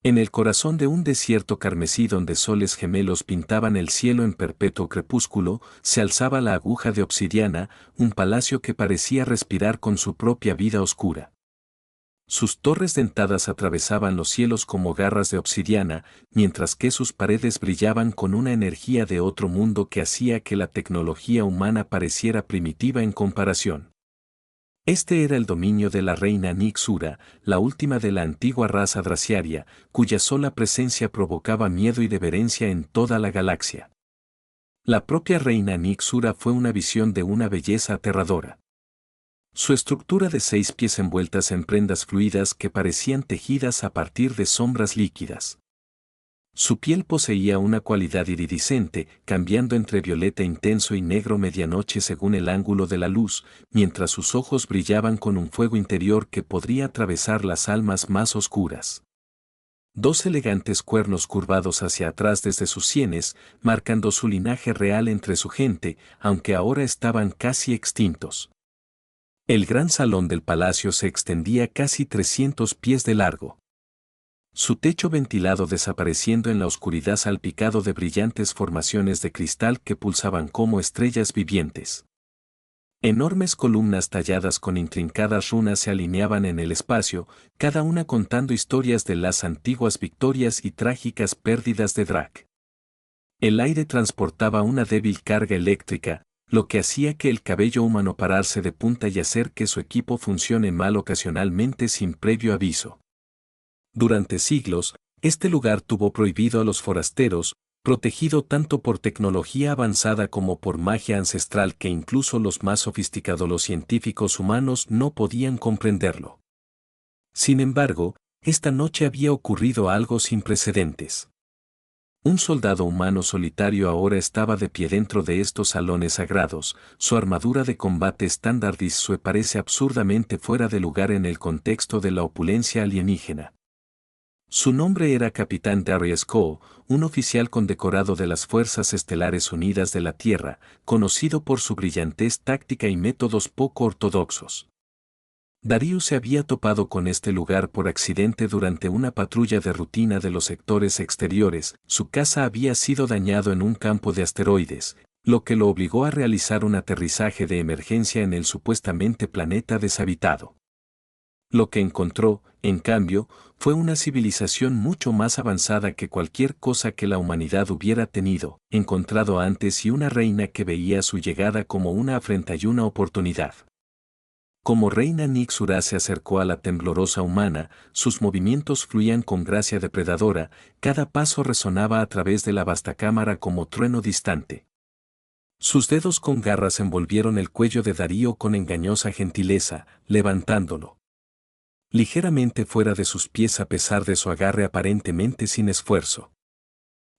En el corazón de un desierto carmesí donde soles gemelos pintaban el cielo en perpetuo crepúsculo, se alzaba la aguja de obsidiana, un palacio que parecía respirar con su propia vida oscura. Sus torres dentadas atravesaban los cielos como garras de obsidiana, mientras que sus paredes brillaban con una energía de otro mundo que hacía que la tecnología humana pareciera primitiva en comparación. Este era el dominio de la reina Nixura, la última de la antigua raza draciaria, cuya sola presencia provocaba miedo y reverencia en toda la galaxia. La propia reina Nixura fue una visión de una belleza aterradora. Su estructura de 6 pies envueltas en prendas fluidas que parecían tejidas a partir de sombras líquidas. Su piel poseía una cualidad iridiscente, cambiando entre violeta intenso y negro medianoche según el ángulo de la luz, mientras sus ojos brillaban con un fuego interior que podría atravesar las almas más oscuras. 2 elegantes cuernos curvados hacia atrás desde sus sienes, marcando su linaje real entre su gente, aunque ahora estaban casi extintos. El gran salón del palacio se extendía casi 300 pies de largo. Su techo ventilado desapareciendo en la oscuridad salpicado de brillantes formaciones de cristal que pulsaban como estrellas vivientes. Enormes columnas talladas con intrincadas runas se alineaban en el espacio, cada una contando historias de las antiguas victorias y trágicas pérdidas de Drak. El aire transportaba una débil carga eléctrica, lo que hacía que el cabello humano pararse de punta y hacer que su equipo funcione mal ocasionalmente sin previo aviso. Durante siglos, este lugar tuvo prohibido a los forasteros, protegido tanto por tecnología avanzada como por magia ancestral que incluso los más sofisticados los científicos humanos no podían comprenderlo. Sin embargo, esta noche había ocurrido algo sin precedentes. Un soldado humano solitario ahora estaba de pie dentro de estos salones sagrados, su armadura de combate estándar parece absurdamente fuera de lugar en el contexto de la opulencia alienígena. Su nombre era Capitán Darius Coe, un oficial condecorado de las Fuerzas Estelares Unidas de la Tierra, conocido por su brillantez táctica y métodos poco ortodoxos. Darius se había topado con este lugar por accidente durante una patrulla de rutina de los sectores exteriores. Su casa había sido dañado en un campo de asteroides, lo que lo obligó a realizar un aterrizaje de emergencia en el supuestamente planeta deshabitado. Lo que encontró, en cambio, fue una civilización mucho más avanzada que cualquier cosa que la humanidad hubiera encontrado antes y una reina que veía su llegada como una afrenta y una oportunidad. Como reina Nixura se acercó a la temblorosa humana, sus movimientos fluían con gracia depredadora, cada paso resonaba a través de la vasta cámara como trueno distante. Sus dedos con garras envolvieron el cuello de Darío con engañosa gentileza, levantándolo ligeramente fuera de sus pies a pesar de su agarre aparentemente sin esfuerzo.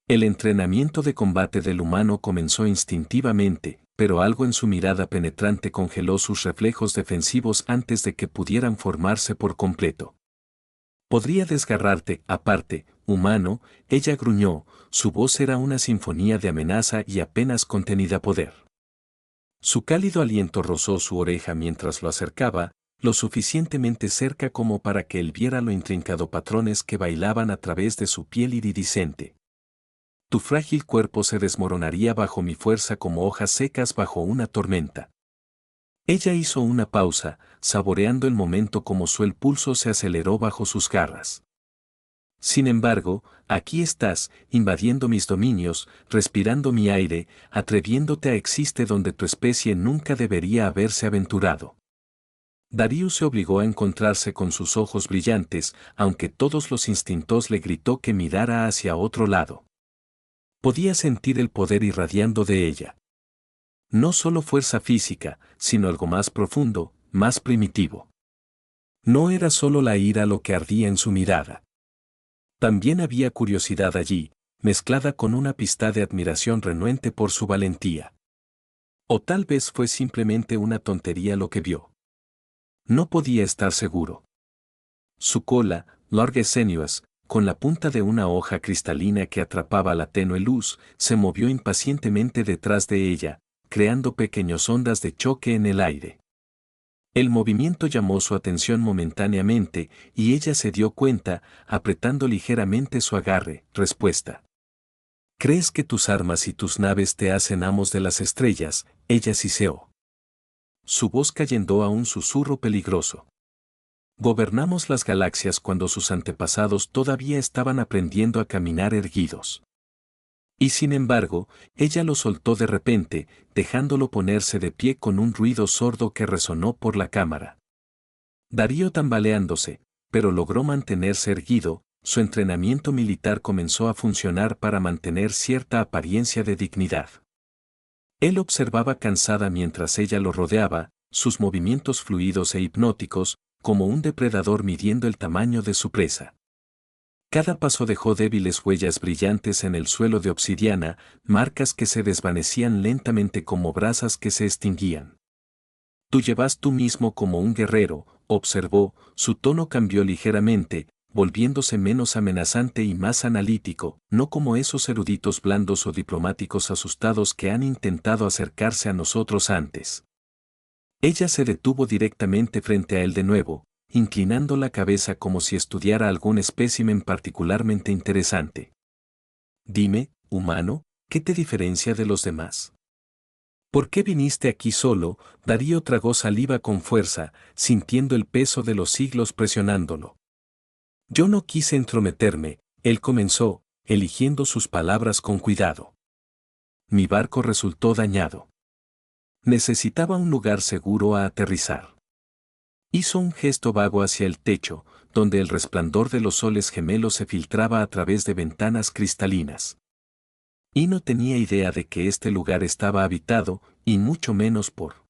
El entrenamiento de combate del humano comenzó instintivamente, pero algo en su mirada penetrante congeló sus reflejos defensivos antes de que pudieran formarse por completo. Podría desgarrarte, aparte, humano, ella gruñó, su voz era una sinfonía de amenaza y apenas contenida poder. Su cálido aliento rozó su oreja mientras lo acercaba, lo suficientemente cerca como para que él viera lo intrincado patrones que bailaban a través de su piel iridiscente. Tu frágil cuerpo se desmoronaría bajo mi fuerza como hojas secas bajo una tormenta. Ella hizo una pausa, saboreando el momento como el pulso se aceleró bajo sus garras. Sin embargo, aquí estás, invadiendo mis dominios, respirando mi aire, atreviéndote a existir donde tu especie nunca debería haberse aventurado. Darius se obligó a encontrarse con sus ojos brillantes, aunque todos los instintos le gritó que mirara hacia otro lado. Podía sentir el poder irradiando de ella. No solo fuerza física, sino algo más profundo, más primitivo. No era solo la ira lo que ardía en su mirada. También había curiosidad allí, mezclada con una pizca de admiración renuente por su valentía. O tal vez fue simplemente una tontería lo que vio. No podía estar seguro. Su cola, larga y sinuosa, con la punta de una hoja cristalina que atrapaba la tenue luz, se movió impacientemente detrás de ella, creando pequeñas ondas de choque en el aire. El movimiento llamó su atención momentáneamente y ella se dio cuenta, apretando ligeramente su agarre. Respuesta. ¿Crees que tus armas y tus naves te hacen amos de las estrellas? Ella siseó. Su voz cayendo a un susurro peligroso. Gobernamos las galaxias cuando sus antepasados todavía estaban aprendiendo a caminar erguidos. Y sin embargo, ella lo soltó de repente, dejándolo ponerse de pie con un ruido sordo que resonó por la cámara. Darío tambaleándose, pero logró mantenerse erguido, su entrenamiento militar comenzó a funcionar para mantener cierta apariencia de dignidad. Él observaba cansada mientras ella lo rodeaba, sus movimientos fluidos e hipnóticos, como un depredador midiendo el tamaño de su presa. Cada paso dejó débiles huellas brillantes en el suelo de obsidiana, marcas que se desvanecían lentamente como brasas que se extinguían. Tú llevas tú mismo como un guerrero, observó, su tono cambió ligeramente, volviéndose menos amenazante y más analítico, no como esos eruditos blandos o diplomáticos asustados que han intentado acercarse a nosotros antes. Ella se detuvo directamente frente a él de nuevo, inclinando la cabeza como si estudiara algún espécimen particularmente interesante. Dime, humano, ¿qué te diferencia de los demás? ¿Por qué viniste aquí solo? Darío tragó saliva con fuerza, sintiendo el peso de los siglos presionándolo. Yo no quise entrometerme, él comenzó, eligiendo sus palabras con cuidado. Mi barco resultó dañado. Necesitaba un lugar seguro a aterrizar. Hizo un gesto vago hacia el techo, donde el resplandor de los soles gemelos se filtraba a través de ventanas cristalinas. Y no tenía idea de que este lugar estaba habitado, y mucho menos por.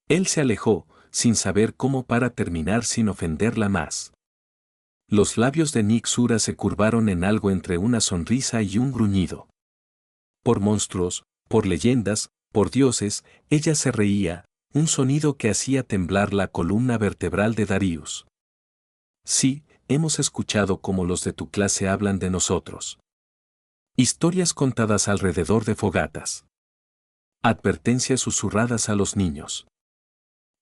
Él se alejó, sin saber cómo para terminar sin ofenderla más. Los labios de Nick Sura se curvaron en algo entre una sonrisa y un gruñido. Por monstruos, por leyendas, por dioses, ella se reía, un sonido que hacía temblar la columna vertebral de Darius. Sí, hemos escuchado cómo los de tu clase hablan de nosotros. Historias contadas alrededor de fogatas. Advertencias susurradas a los niños.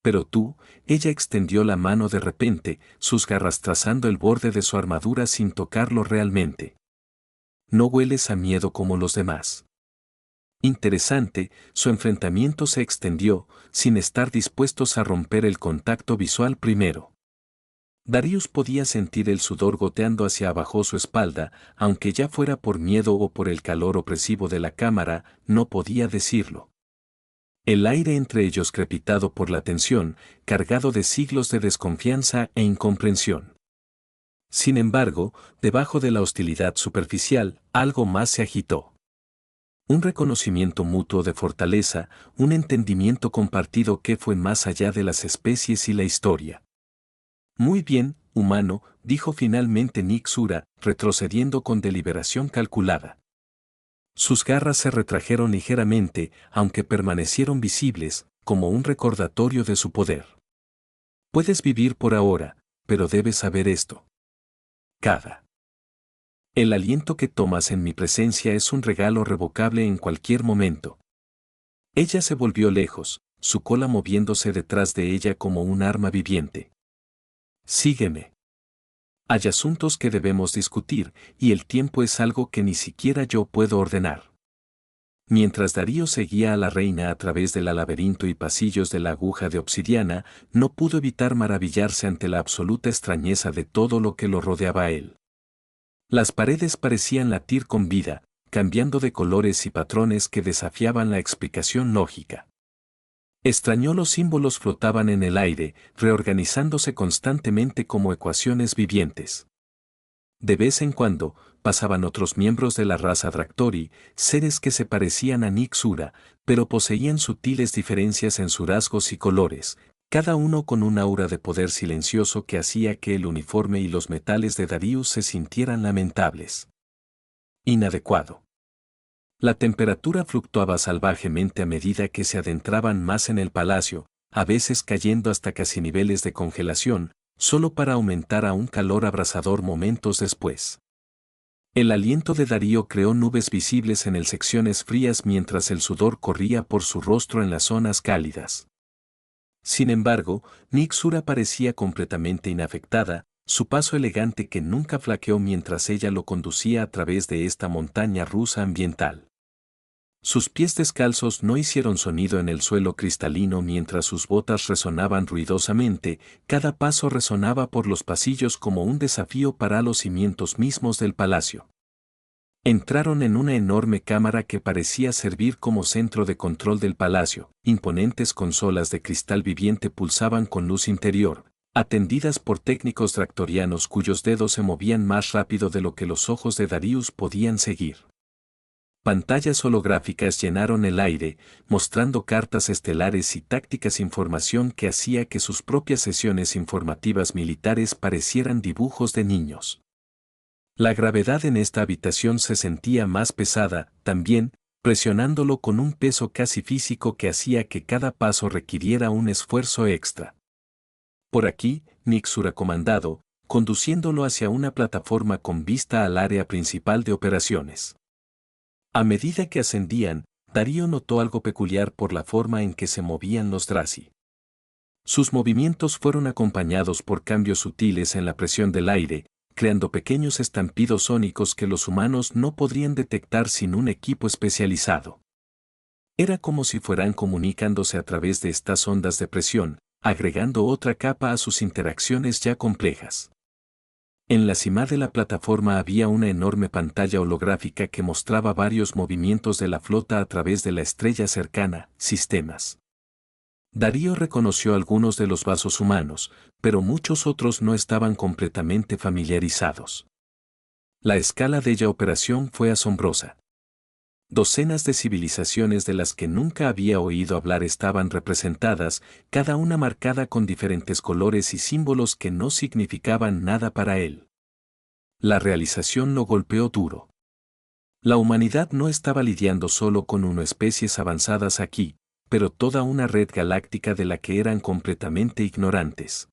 Pero tú, ella extendió la mano de repente, sus garras trazando el borde de su armadura sin tocarlo realmente. No hueles a miedo como los demás. Interesante, su enfrentamiento se extendió, sin estar dispuestos a romper el contacto visual primero. Darius podía sentir el sudor goteando hacia abajo su espalda, aunque ya fuera por miedo o por el calor opresivo de la cámara, no podía decirlo. El aire entre ellos crepitado por la tensión, cargado de siglos de desconfianza e incomprensión. Sin embargo, debajo de la hostilidad superficial, algo más se agitó. Un reconocimiento mutuo de fortaleza, un entendimiento compartido que fue más allá de las especies y la historia. Muy bien, humano, dijo finalmente Nick Sura, retrocediendo con deliberación calculada. Sus garras se retrajeron ligeramente, aunque permanecieron visibles, como un recordatorio de su poder. Puedes vivir por ahora, pero debes saber esto. El aliento que tomas en mi presencia es un regalo revocable en cualquier momento. Ella se volvió lejos, su cola moviéndose detrás de ella como un arma viviente. Sígueme. Hay asuntos que debemos discutir, y el tiempo es algo que ni siquiera yo puedo ordenar. Mientras Darío seguía a la reina a través del laberinto y pasillos de la aguja de obsidiana, no pudo evitar maravillarse ante la absoluta extrañeza de todo lo que lo rodeaba a él. Las paredes parecían latir con vida, cambiando de colores y patrones que desafiaban la explicación lógica. Extrañó los símbolos flotaban en el aire, reorganizándose constantemente como ecuaciones vivientes. De vez en cuando, pasaban otros miembros de la raza Dractori, seres que se parecían a Nick Sura, pero poseían sutiles diferencias en sus rasgos y colores, cada uno con un aura de poder silencioso que hacía que el uniforme y los metales de Darius se sintieran lamentables. Inadecuado. La temperatura fluctuaba salvajemente a medida que se adentraban más en el palacio, a veces cayendo hasta casi niveles de congelación, solo para aumentar a un calor abrasador momentos después. El aliento de Darío creó nubes visibles en las secciones frías mientras el sudor corría por su rostro en las zonas cálidas. Sin embargo, Nixura parecía completamente inafectada, su paso elegante que nunca flaqueó mientras ella lo conducía a través de esta montaña rusa ambiental. Sus pies descalzos no hicieron sonido en el suelo cristalino mientras sus botas resonaban ruidosamente, cada paso resonaba por los pasillos como un desafío para los cimientos mismos del palacio. Entraron en una enorme cámara que parecía servir como centro de control del palacio. Imponentes consolas de cristal viviente pulsaban con luz interior, atendidas por técnicos dractorianos cuyos dedos se movían más rápido de lo que los ojos de Darius podían seguir. Pantallas holográficas llenaron el aire, mostrando cartas estelares y tácticas información que hacía que sus propias sesiones informativas militares parecieran dibujos de niños. La gravedad en esta habitación se sentía más pesada, también, presionándolo con un peso casi físico que hacía que cada paso requiriera un esfuerzo extra. Por aquí, Nixura comandado, conduciéndolo hacia una plataforma con vista al área principal de operaciones. A medida que ascendían, Darío notó algo peculiar por la forma en que se movían los Drazi. Sus movimientos fueron acompañados por cambios sutiles en la presión del aire, creando pequeños estampidos sónicos que los humanos no podrían detectar sin un equipo especializado. Era como si fueran comunicándose a través de estas ondas de presión, agregando otra capa a sus interacciones ya complejas. En la cima de la plataforma había una enorme pantalla holográfica que mostraba varios movimientos de la flota a través de la estrella cercana, sistemas. Darío reconoció algunos de los vasos humanos, pero muchos otros no estaban completamente familiarizados. La escala de la operación fue asombrosa. Docenas de civilizaciones de las que nunca había oído hablar estaban representadas, cada una marcada con diferentes colores y símbolos que no significaban nada para él. La realización lo golpeó duro. La humanidad no estaba lidiando solo con unas especies avanzadas aquí, pero toda una red galáctica de la que eran completamente ignorantes.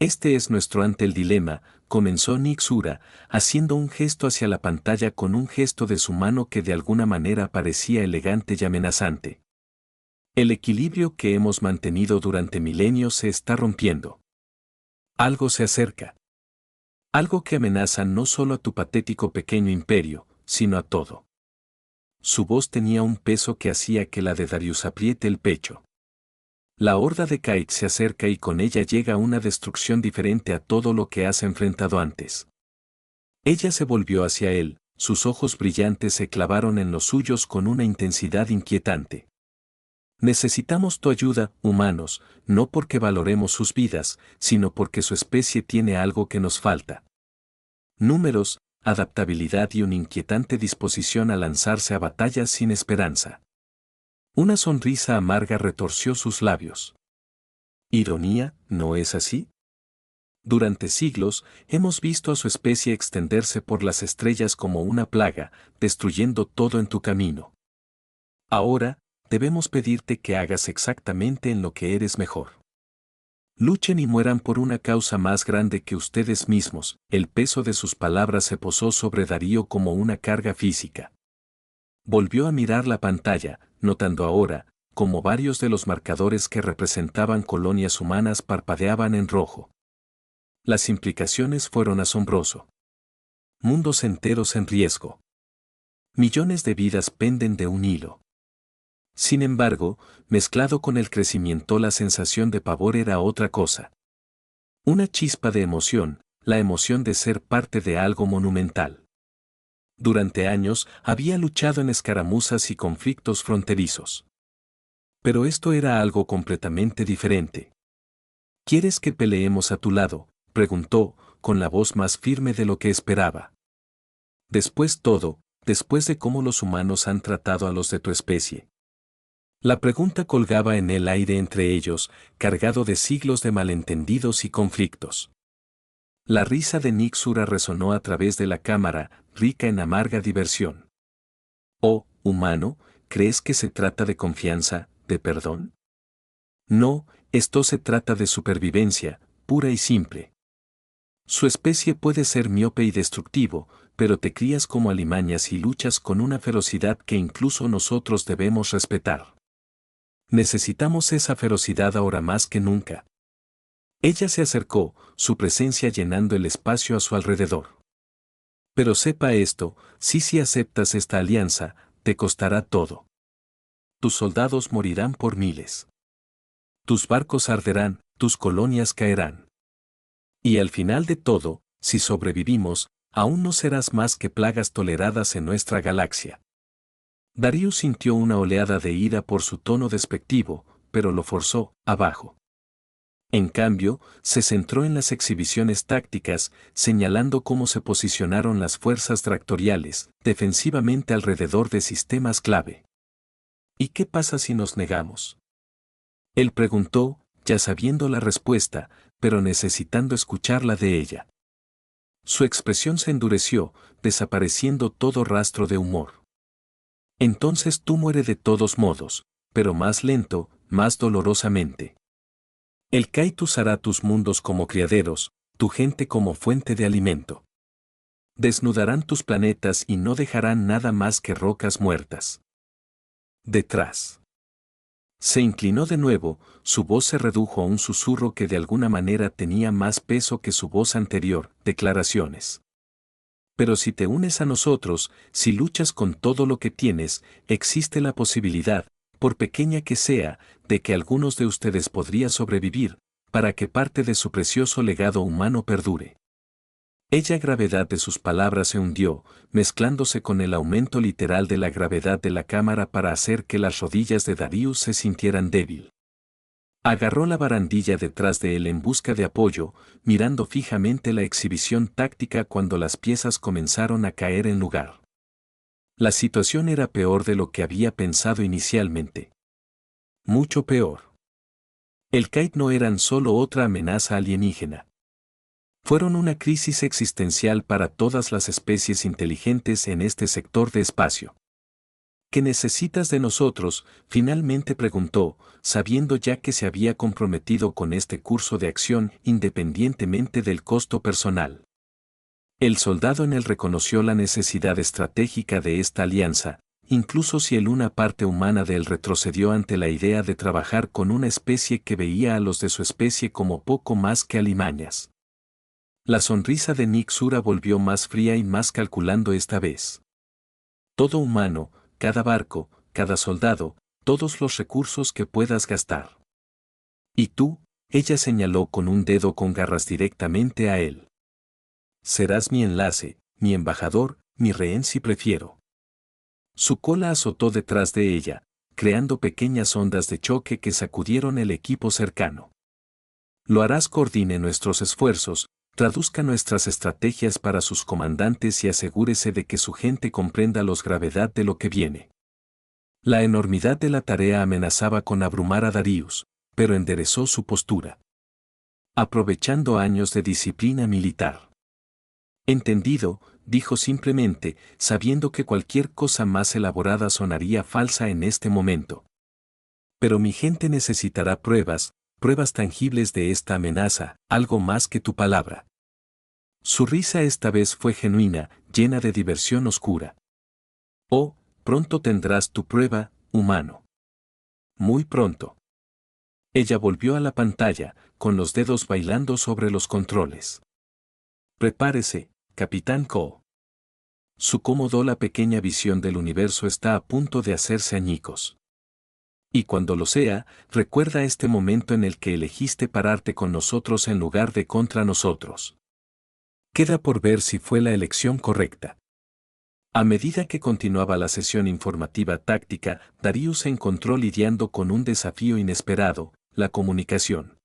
Este es nuestro ante el dilema, comenzó Nixura, haciendo un gesto hacia la pantalla con un gesto de su mano que de alguna manera parecía elegante y amenazante. El equilibrio que hemos mantenido durante milenios se está rompiendo. Algo se acerca. Algo que amenaza no solo a tu patético pequeño imperio, sino a todo. Su voz tenía un peso que hacía que la de Darius apriete el pecho. La horda de Kite se acerca y con ella llega una destrucción diferente a todo lo que has enfrentado antes. Ella se volvió hacia él, sus ojos brillantes se clavaron en los suyos con una intensidad inquietante. Necesitamos tu ayuda, humanos, no porque valoremos sus vidas, sino porque su especie tiene algo que nos falta. Números, adaptabilidad y una inquietante disposición a lanzarse a batallas sin esperanza. Una sonrisa amarga retorció sus labios. Ironía, ¿no es así? Durante siglos, hemos visto a su especie extenderse por las estrellas como una plaga, destruyendo todo en tu camino. Ahora, debemos pedirte que hagas exactamente en lo que eres mejor. Luchen y mueran por una causa más grande que ustedes mismos. El peso de sus palabras se posó sobre Darío como una carga física. Volvió a mirar la pantalla, notando ahora, como varios de los marcadores que representaban colonias humanas parpadeaban en rojo. Las implicaciones fueron asombroso. Mundos enteros en riesgo. Millones de vidas penden de un hilo. Sin embargo, mezclado con el crecimiento, la sensación de pavor era otra cosa. Una chispa de emoción, la emoción de ser parte de algo monumental. Durante años había luchado en escaramuzas y conflictos fronterizos. Pero esto era algo completamente diferente. ¿Quieres que peleemos a tu lado?, preguntó, con la voz más firme de lo que esperaba. Después de cómo los humanos han tratado a los de tu especie. La pregunta colgaba en el aire entre ellos, cargado de siglos de malentendidos y conflictos. La risa de Nixura resonó a través de la cámara, rica en amarga diversión. Oh, humano, ¿crees que se trata de confianza, de perdón? No, esto se trata de supervivencia, pura y simple. Su especie puede ser miope y destructivo, pero te crías como alimañas y luchas con una ferocidad que incluso nosotros debemos respetar. Necesitamos esa ferocidad ahora más que nunca. Ella se acercó, su presencia llenando el espacio a su alrededor. Pero sepa esto, si aceptas esta alianza, te costará todo. Tus soldados morirán por miles. Tus barcos arderán, tus colonias caerán. Y al final de todo, si sobrevivimos, aún no serás más que plagas toleradas en nuestra galaxia. Darius sintió una oleada de ira por su tono despectivo, pero lo forzó abajo. En cambio, se centró en las exhibiciones tácticas, señalando cómo se posicionaron las fuerzas tractoriales, defensivamente alrededor de sistemas clave. ¿Y qué pasa si nos negamos? Él preguntó, ya sabiendo la respuesta, pero necesitando escucharla de ella. Su expresión se endureció, desapareciendo todo rastro de humor. Entonces tú mueres de todos modos, pero más lento, más dolorosamente. El Kait usará tus mundos como criaderos, tu gente como fuente de alimento. Desnudarán tus planetas y no dejarán nada más que rocas muertas. Detrás. Se inclinó de nuevo, su voz se redujo a un susurro que de alguna manera tenía más peso que su voz anterior, declaraciones. Pero si te unes a nosotros, si luchas con todo lo que tienes, existe la posibilidad, por pequeña que sea, de que algunos de ustedes podría sobrevivir, para que parte de su precioso legado humano perdure. La gravedad de sus palabras se hundió, mezclándose con el aumento literal de la gravedad de la cámara para hacer que las rodillas de Darius se sintieran débil. Agarró la barandilla detrás de él en busca de apoyo, mirando fijamente la exhibición táctica cuando las piezas comenzaron a caer en lugar. La situación era peor de lo que había pensado inicialmente. Mucho peor. El Kait no eran solo otra amenaza alienígena. Fueron una crisis existencial para todas las especies inteligentes en este sector de espacio. ¿Qué necesitas de nosotros?, finalmente preguntó, sabiendo ya que se había comprometido con este curso de acción independientemente del costo personal. El soldado en él reconoció la necesidad estratégica de esta alianza, incluso si una parte humana de él retrocedió ante la idea de trabajar con una especie que veía a los de su especie como poco más que alimañas. La sonrisa de Nick Sura volvió más fría y más calculando esta vez. Todo humano, cada barco, cada soldado, todos los recursos que puedas gastar. Y tú, ella señaló con un dedo con garras directamente a él. Serás mi enlace, mi embajador, mi rehén si prefiero. Su cola azotó detrás de ella, creando pequeñas ondas de choque que sacudieron el equipo cercano. Lo harás, coordine nuestros esfuerzos, traduzca nuestras estrategias para sus comandantes y asegúrese de que su gente comprenda la gravedad de lo que viene. La enormidad de la tarea amenazaba con abrumar a Darius, pero enderezó su postura. Aprovechando años de disciplina militar. Entendido, dijo simplemente, sabiendo que cualquier cosa más elaborada sonaría falsa en este momento. Pero mi gente necesitará pruebas tangibles de esta amenaza, algo más que tu palabra. Su risa esta vez fue genuina, llena de diversión oscura. Oh, pronto tendrás tu prueba, humano. Muy pronto. Ella volvió a la pantalla, con los dedos bailando sobre los controles. Prepárese, Capitán Ko. Su cómodo la pequeña visión del universo está a punto de hacerse añicos. Y cuando lo sea, recuerda este momento en el que elegiste pararte con nosotros en lugar de contra nosotros. Queda por ver si fue la elección correcta. A medida que continuaba la sesión informativa táctica, Darius se encontró lidiando con un desafío inesperado, la comunicación.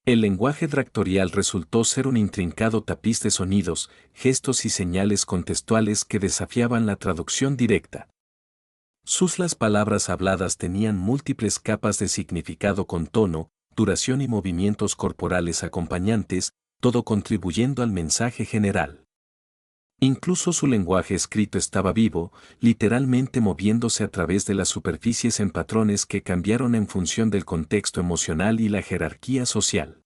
El lenguaje tractorial resultó ser un intrincado tapiz de sonidos, gestos y señales contextuales que desafiaban la traducción directa. Las palabras habladas tenían múltiples capas de significado con tono, duración y movimientos corporales acompañantes, todo contribuyendo al mensaje general. Incluso su lenguaje escrito estaba vivo, literalmente moviéndose a través de las superficies en patrones que cambiaron en función del contexto emocional y la jerarquía social.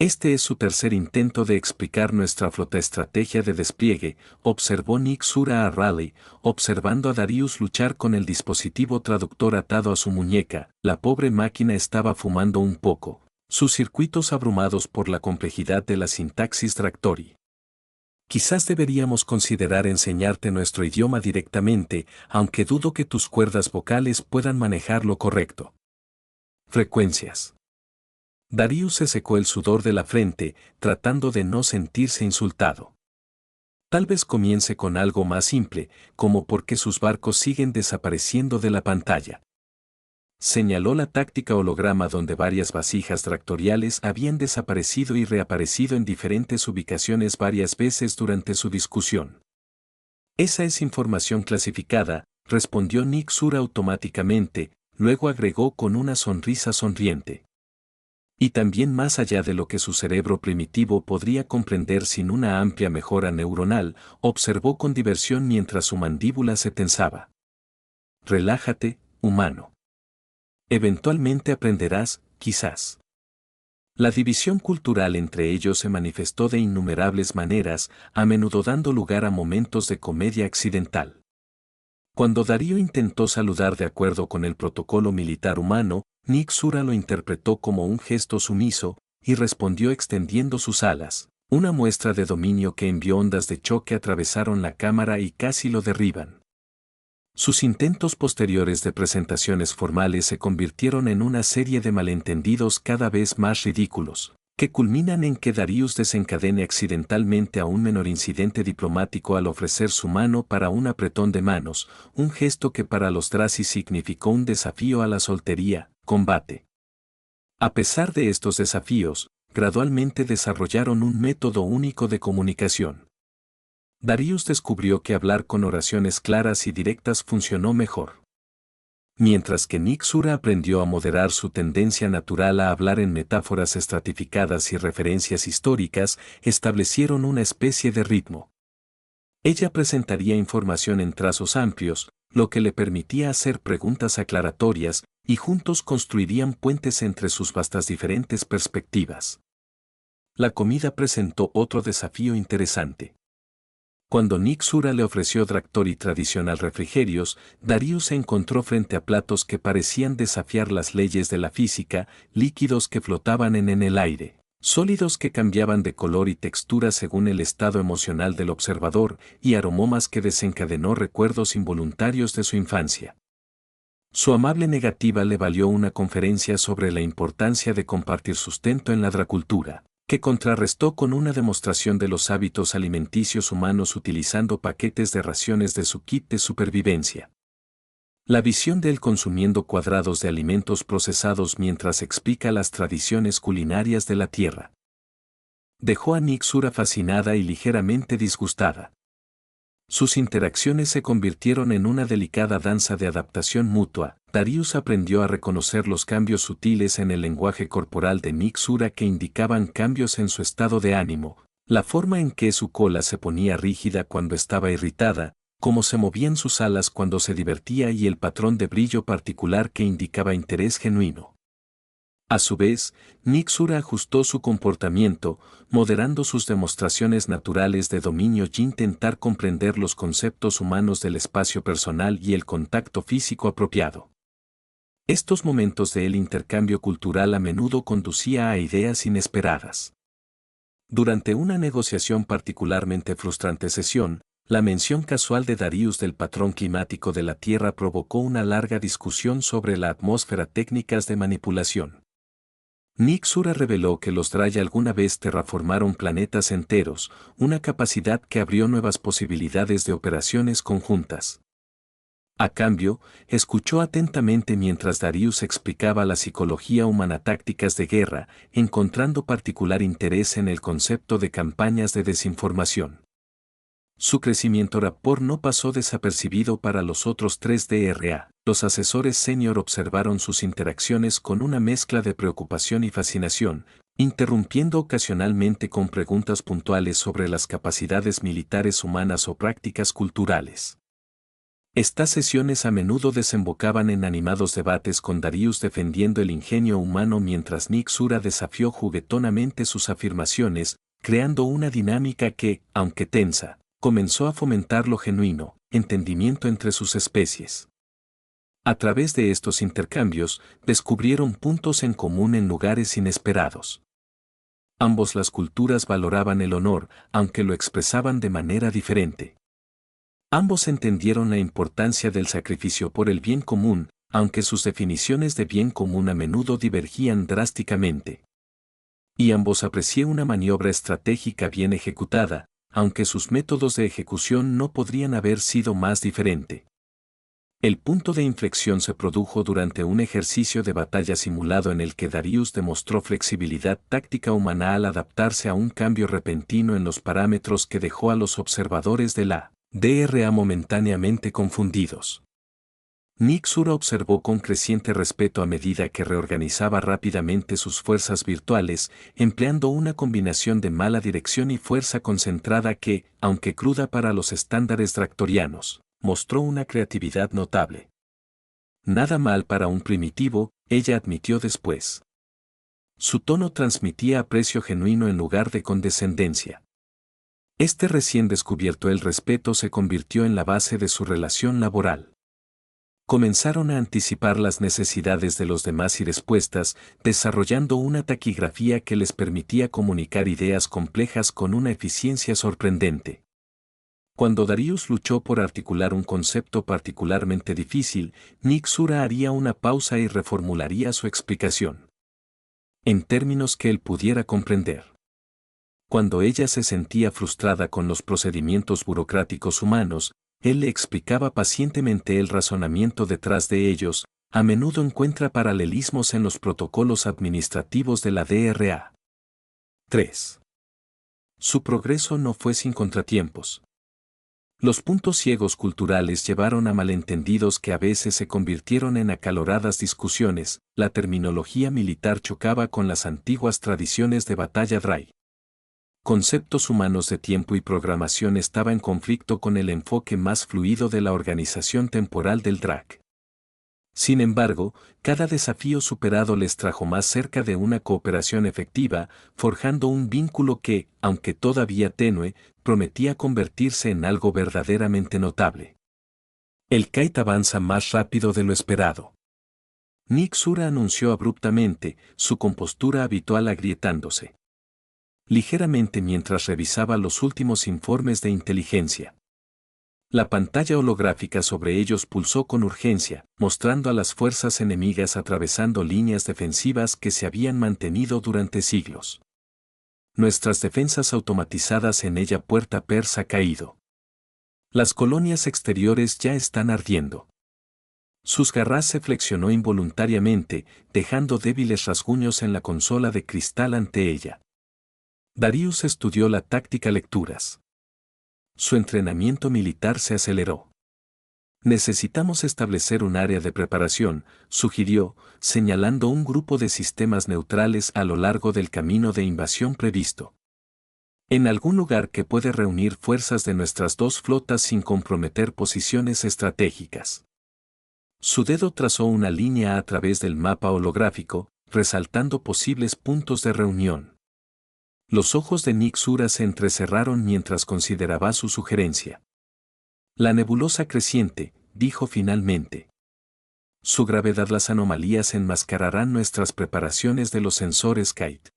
Este es su tercer intento de explicar nuestra flota estrategia de despliegue, observó Nick Sura a Raleigh, observando a Darius luchar con el dispositivo traductor atado a su muñeca. La pobre máquina estaba fumando un poco, sus circuitos abrumados por la complejidad de la sintaxis Dractori. Quizás deberíamos considerar enseñarte nuestro idioma directamente, aunque dudo que tus cuerdas vocales puedan manejarlo correcto. Frecuencias. Darius se secó el sudor de la frente, tratando de no sentirse insultado. Tal vez comience con algo más simple, como por qué sus barcos siguen desapareciendo de la pantalla. Señaló la táctica holograma donde varias vasijas tractoriales habían desaparecido y reaparecido en diferentes ubicaciones varias veces durante su discusión. Esa es información clasificada, respondió Nick Sura automáticamente, luego agregó con una sonrisa sonriente. Y también más allá de lo que su cerebro primitivo podría comprender sin una amplia mejora neuronal, observó con diversión mientras su mandíbula se tensaba. Relájate, humano. Eventualmente aprenderás, quizás. La división cultural entre ellos se manifestó de innumerables maneras, a menudo dando lugar a momentos de comedia accidental. Cuando Darío intentó saludar de acuerdo con el protocolo militar humano, Nick Sura lo interpretó como un gesto sumiso, y respondió extendiendo sus alas, una muestra de dominio que envió ondas de choque atravesaron la cámara y casi lo derriban. Sus intentos posteriores de presentaciones formales se convirtieron en una serie de malentendidos cada vez más ridículos, que culminan en que Darius desencadene accidentalmente a un menor incidente diplomático al ofrecer su mano para un apretón de manos, un gesto que para los Drazi significó un desafío a la soltería, combate. A pesar de estos desafíos, gradualmente desarrollaron un método único de comunicación. Darius descubrió que hablar con oraciones claras y directas funcionó mejor. Mientras que Nick Sura aprendió a moderar su tendencia natural a hablar en metáforas estratificadas y referencias históricas, establecieron una especie de ritmo. Ella presentaría información en trazos amplios, lo que le permitía hacer preguntas aclaratorias, y juntos construirían puentes entre sus vastas diferentes perspectivas. La comida presentó otro desafío interesante. Cuando Nick Sura le ofreció Dractori tradicional refrigerios, Darius se encontró frente a platos que parecían desafiar las leyes de la física, líquidos que flotaban en el aire, sólidos que cambiaban de color y textura según el estado emocional del observador, y aromas que desencadenó recuerdos involuntarios de su infancia. Su amable negativa le valió una conferencia sobre la importancia de compartir sustento en la dracultura, que contrarrestó con una demostración de los hábitos alimenticios humanos utilizando paquetes de raciones de su kit de supervivencia. La visión de él consumiendo cuadrados de alimentos procesados mientras explica las tradiciones culinarias de la tierra. Dejó a Nick Sura fascinada y ligeramente disgustada. Sus interacciones se convirtieron en una delicada danza de adaptación mutua. Darius aprendió a reconocer los cambios sutiles en el lenguaje corporal de Nick Sura que indicaban cambios en su estado de ánimo, la forma en que su cola se ponía rígida cuando estaba irritada, cómo se movían sus alas cuando se divertía y el patrón de brillo particular que indicaba interés genuino. A su vez, Nick Sura ajustó su comportamiento, moderando sus demostraciones naturales de dominio y intentar comprender los conceptos humanos del espacio personal y el contacto físico apropiado. Estos momentos del intercambio cultural a menudo conducía a ideas inesperadas. Durante una negociación particularmente frustrante sesión, la mención casual de Darius del patrón climático de la Tierra provocó una larga discusión sobre la atmósfera, técnicas de manipulación. Nick Sura reveló que los Draya alguna vez terraformaron planetas enteros, una capacidad que abrió nuevas posibilidades de operaciones conjuntas. A cambio, escuchó atentamente mientras Darius explicaba la psicología humana, tácticas de guerra, encontrando particular interés en el concepto de campañas de desinformación. Su crecimiento rapport no pasó desapercibido para los otros tres DRA. Los asesores senior observaron sus interacciones con una mezcla de preocupación y fascinación, interrumpiendo ocasionalmente con preguntas puntuales sobre las capacidades militares humanas o prácticas culturales. Estas sesiones a menudo desembocaban en animados debates con Darius defendiendo el ingenio humano mientras Nick Sura desafió juguetonamente sus afirmaciones, creando una dinámica que, aunque tensa, comenzó a fomentar lo genuino, entendimiento entre sus especies. A través de estos intercambios, descubrieron puntos en común en lugares inesperados. Ambos las culturas valoraban el honor, aunque lo expresaban de manera diferente. Ambos entendieron la importancia del sacrificio por el bien común, aunque sus definiciones de bien común a menudo divergían drásticamente. Y ambos apreciaron una maniobra estratégica bien ejecutada, aunque sus métodos de ejecución no podrían haber sido más diferente. El punto de inflexión se produjo durante un ejercicio de batalla simulado en el que Darius demostró flexibilidad táctica humana al adaptarse a un cambio repentino en los parámetros que dejó a los observadores de la DRA momentáneamente confundidos. Nick Sura observó con creciente respeto a medida que reorganizaba rápidamente sus fuerzas virtuales, empleando una combinación de mala dirección y fuerza concentrada que, aunque cruda para los estándares dractorianos, mostró una creatividad notable. Nada mal para un primitivo, ella admitió después. Su tono transmitía aprecio genuino en lugar de condescendencia. Este recién descubierto el respeto se convirtió en la base de su relación laboral. Comenzaron a anticipar las necesidades de los demás y respuestas, desarrollando una taquigrafía que les permitía comunicar ideas complejas con una eficiencia sorprendente. Cuando Darius luchó por articular un concepto particularmente difícil, Nick Sura haría una pausa y reformularía su explicación. En términos que él pudiera comprender. Cuando ella se sentía frustrada con los procedimientos burocráticos humanos, él le explicaba pacientemente el razonamiento detrás de ellos, a menudo encuentra paralelismos en los protocolos administrativos de la DRA. 3. Su progreso no fue sin contratiempos. Los puntos ciegos culturales llevaron a malentendidos que a veces se convirtieron en acaloradas discusiones, la terminología militar chocaba con las antiguas tradiciones de batalla Drai. Conceptos humanos de tiempo y programación estaba en conflicto con el enfoque más fluido de la organización temporal del DRAC. Sin embargo, cada desafío superado les trajo más cerca de una cooperación efectiva, forjando un vínculo que, aunque todavía tenue, prometía convertirse en algo verdaderamente notable. El kite avanza más rápido de lo esperado. Nick Sura anunció abruptamente, su compostura habitual agrietándose ligeramente mientras revisaba los últimos informes de inteligencia. La pantalla holográfica sobre ellos pulsó con urgencia, mostrando a las fuerzas enemigas atravesando líneas defensivas que se habían mantenido durante siglos. Nuestras defensas automatizadas en ella puerta persa caído. Las colonias exteriores ya están ardiendo. Sus garras se flexionó involuntariamente, dejando débiles rasguños en la consola de cristal ante ella. Darius estudió la táctica lecturas. Su entrenamiento militar se aceleró. Necesitamos establecer un área de preparación, sugirió, señalando un grupo de sistemas neutrales a lo largo del camino de invasión previsto. En algún lugar que puede reunir fuerzas de nuestras dos flotas sin comprometer posiciones estratégicas. Su dedo trazó una línea a través del mapa holográfico, resaltando posibles puntos de reunión. Los ojos de Nick Sura se entrecerraron mientras consideraba su sugerencia. La nebulosa creciente, dijo finalmente. Su gravedad las anomalías enmascararán nuestras preparaciones de los sensores Kite.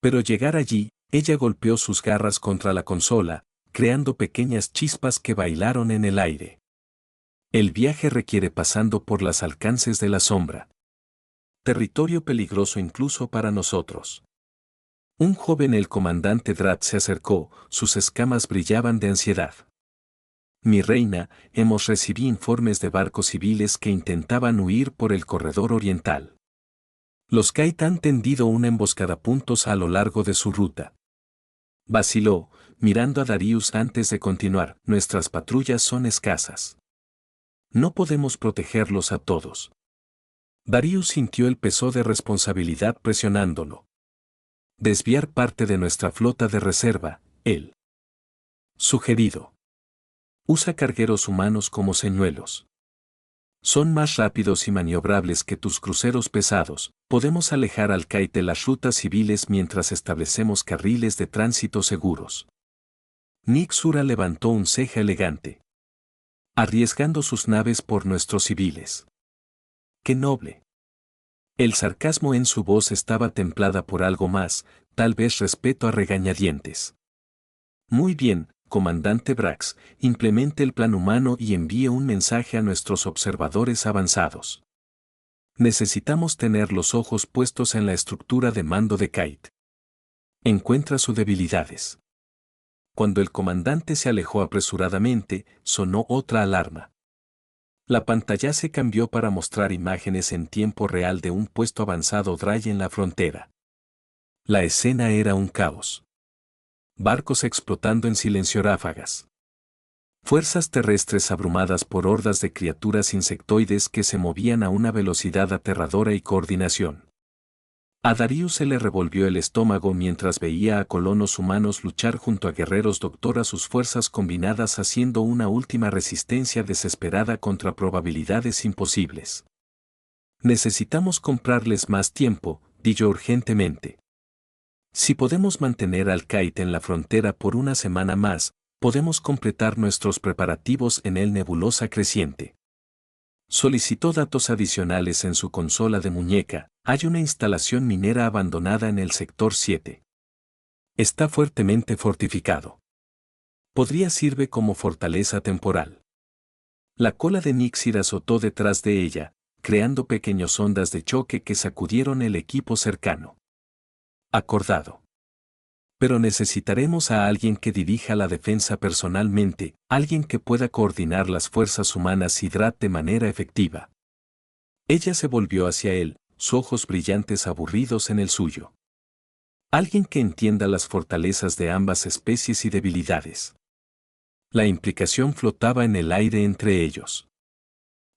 Pero llegar allí, ella golpeó sus garras contra la consola, creando pequeñas chispas que bailaron en el aire. El viaje requiere pasando por los alcances de la sombra. Territorio peligroso incluso para nosotros. Un joven, el comandante Drat, se acercó, sus escamas brillaban de ansiedad. Mi reina, hemos recibido informes de barcos civiles que intentaban huir por el corredor oriental. Los Kite han tendido una emboscada puntos a lo largo de su ruta. Vaciló, mirando a Darius antes de continuar, nuestras patrullas son escasas. No podemos protegerlos a todos. Darius sintió el peso de responsabilidad presionándolo. Desviar parte de nuestra flota de reserva, él. Sugerido. Usa cargueros humanos como señuelos. Son más rápidos y maniobrables que tus cruceros pesados. Podemos alejar al kite de las rutas civiles mientras establecemos carriles de tránsito seguros. Nick Sura levantó un ceja elegante. Arriesgando sus naves por nuestros civiles. ¡Qué noble! El sarcasmo en su voz estaba templada por algo más, tal vez respeto a regañadientes. Muy bien, comandante Brax, implemente el plan humano y envíe un mensaje a nuestros observadores avanzados. Necesitamos tener los ojos puestos en la estructura de mando de Kite. Encuentra sus debilidades. Cuando el comandante se alejó apresuradamente, sonó otra alarma. La pantalla se cambió para mostrar imágenes en tiempo real de un puesto avanzado Dry en la frontera. La escena era un caos. Barcos explotando en silencio ráfagas. Fuerzas terrestres abrumadas por hordas de criaturas insectoides que se movían a una velocidad aterradora y coordinación. A Darius se le revolvió el estómago mientras veía a colonos humanos luchar junto a guerreros doctor a sus fuerzas combinadas haciendo una última resistencia desesperada contra probabilidades imposibles. Necesitamos comprarles más tiempo, dijo urgentemente. Si podemos mantener al Kite en la frontera por una semana más, podemos completar nuestros preparativos en el nebulosa creciente. Solicitó datos adicionales en su consola de muñeca. Hay una instalación minera abandonada en el sector 7. Está fuertemente fortificado. Podría sirve como fortaleza temporal. La cola de Nixir azotó detrás de ella, creando pequeñas ondas de choque que sacudieron el equipo cercano. Acordado. Pero necesitaremos a alguien que dirija la defensa personalmente, alguien que pueda coordinar las fuerzas humanas y Drat de manera efectiva. Ella se volvió hacia él, sus ojos brillantes aburridos en el suyo. Alguien que entienda las fortalezas de ambas especies y debilidades. La implicación flotaba en el aire entre ellos.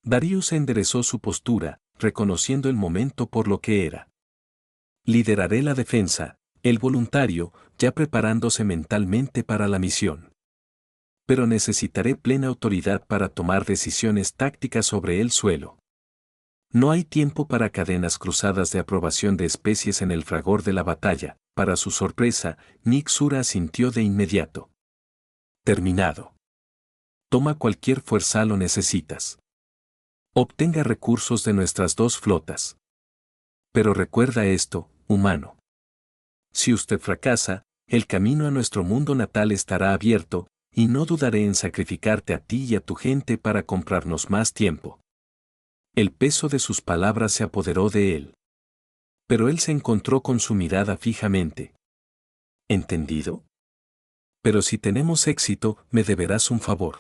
Darius enderezó su postura, reconociendo el momento por lo que era. Lideraré la defensa, el voluntario, ya preparándose mentalmente para la misión. Pero necesitaré plena autoridad para tomar decisiones tácticas sobre el suelo. No hay tiempo para cadenas cruzadas de aprobación de especies en el fragor de la batalla. Para su sorpresa, Nick Sura asintió de inmediato. Terminado. Toma cualquier fuerza lo necesitas. Obtenga recursos de nuestras dos flotas. Pero recuerda esto, humano. Si usted fracasa, el camino a nuestro mundo natal estará abierto, y no dudaré en sacrificarte a ti y a tu gente para comprarnos más tiempo. El peso de sus palabras se apoderó de él. Pero él se encontró con su mirada fijamente. ¿Entendido? Pero si tenemos éxito, me deberás un favor.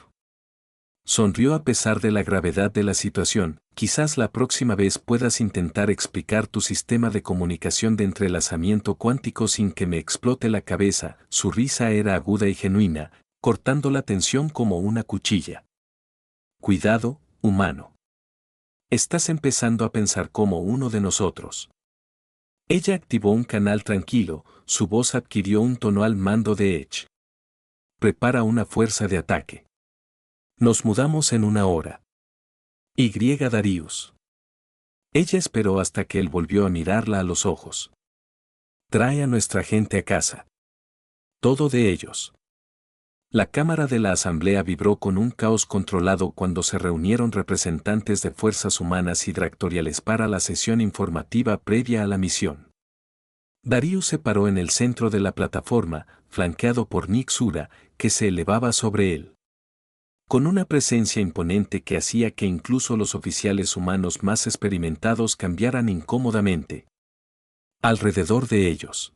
Sonrió a pesar de la gravedad de la situación. Quizás la próxima vez puedas intentar explicar tu sistema de comunicación de entrelazamiento cuántico sin que me explote la cabeza. Su risa era aguda y genuina, cortando la tensión como una cuchilla. Cuidado, humano. Estás empezando a pensar como uno de nosotros. Ella activó un canal tranquilo, su voz adquirió un tono al mando de Edge. Prepara una fuerza de ataque. Nos mudamos en una hora. Y Darius. Ella esperó hasta que él volvió a mirarla a los ojos. Trae a nuestra gente a casa. Todo de ellos. La cámara de la asamblea vibró con un caos controlado cuando se reunieron representantes de fuerzas humanas y dractoriales para la sesión informativa previa a la misión. Darius se paró en el centro de la plataforma, flanqueado por Nick Sura, que se elevaba sobre él. Con una presencia imponente que hacía que incluso los oficiales humanos más experimentados cambiaran incómodamente. Alrededor de ellos.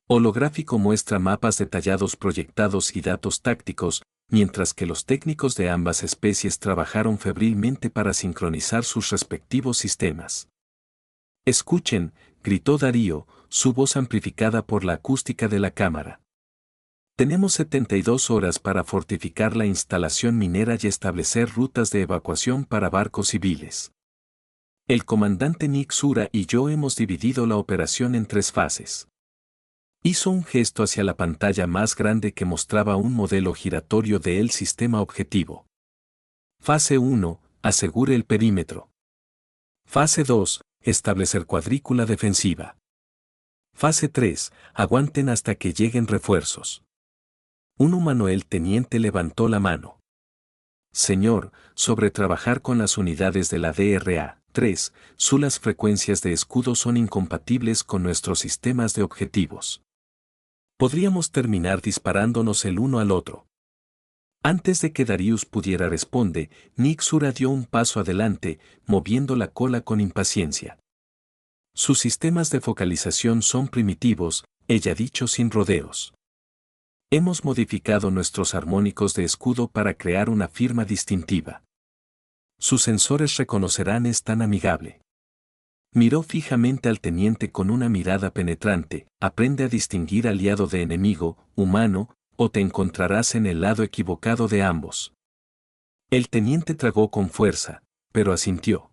Holográfico muestra mapas detallados proyectados y datos tácticos, mientras que los técnicos de ambas especies trabajaron febrilmente para sincronizar sus respectivos sistemas. Escuchen, gritó Darío, su voz amplificada por la acústica de la cámara. Tenemos 72 horas para fortificar la instalación minera y establecer rutas de evacuación para barcos civiles. El comandante Nick Sura y yo hemos dividido la operación en 3 fases. Hizo un gesto hacia la pantalla más grande que mostraba un modelo giratorio del sistema objetivo. Fase 1. Asegure el perímetro. Fase 2. Establecer cuadrícula defensiva. Fase 3. Aguanten hasta que lleguen refuerzos. Un humano. El teniente levantó la mano. Señor, sobre trabajar con las unidades de la DRA. 3. Las frecuencias de escudo son incompatibles con nuestros sistemas de objetivos. Podríamos terminar disparándonos el uno al otro. Antes de que Darius pudiera responder, Nixura dio un paso adelante, moviendo la cola con impaciencia. Sus sistemas de focalización son primitivos, ella dicho sin rodeos. Hemos modificado nuestros armónicos de escudo para crear una firma distintiva. Sus sensores reconocerán es tan amigable. Miró fijamente al teniente con una mirada penetrante, aprende a distinguir aliado de enemigo, humano, o te encontrarás en el lado equivocado de ambos. El teniente tragó con fuerza, pero asintió.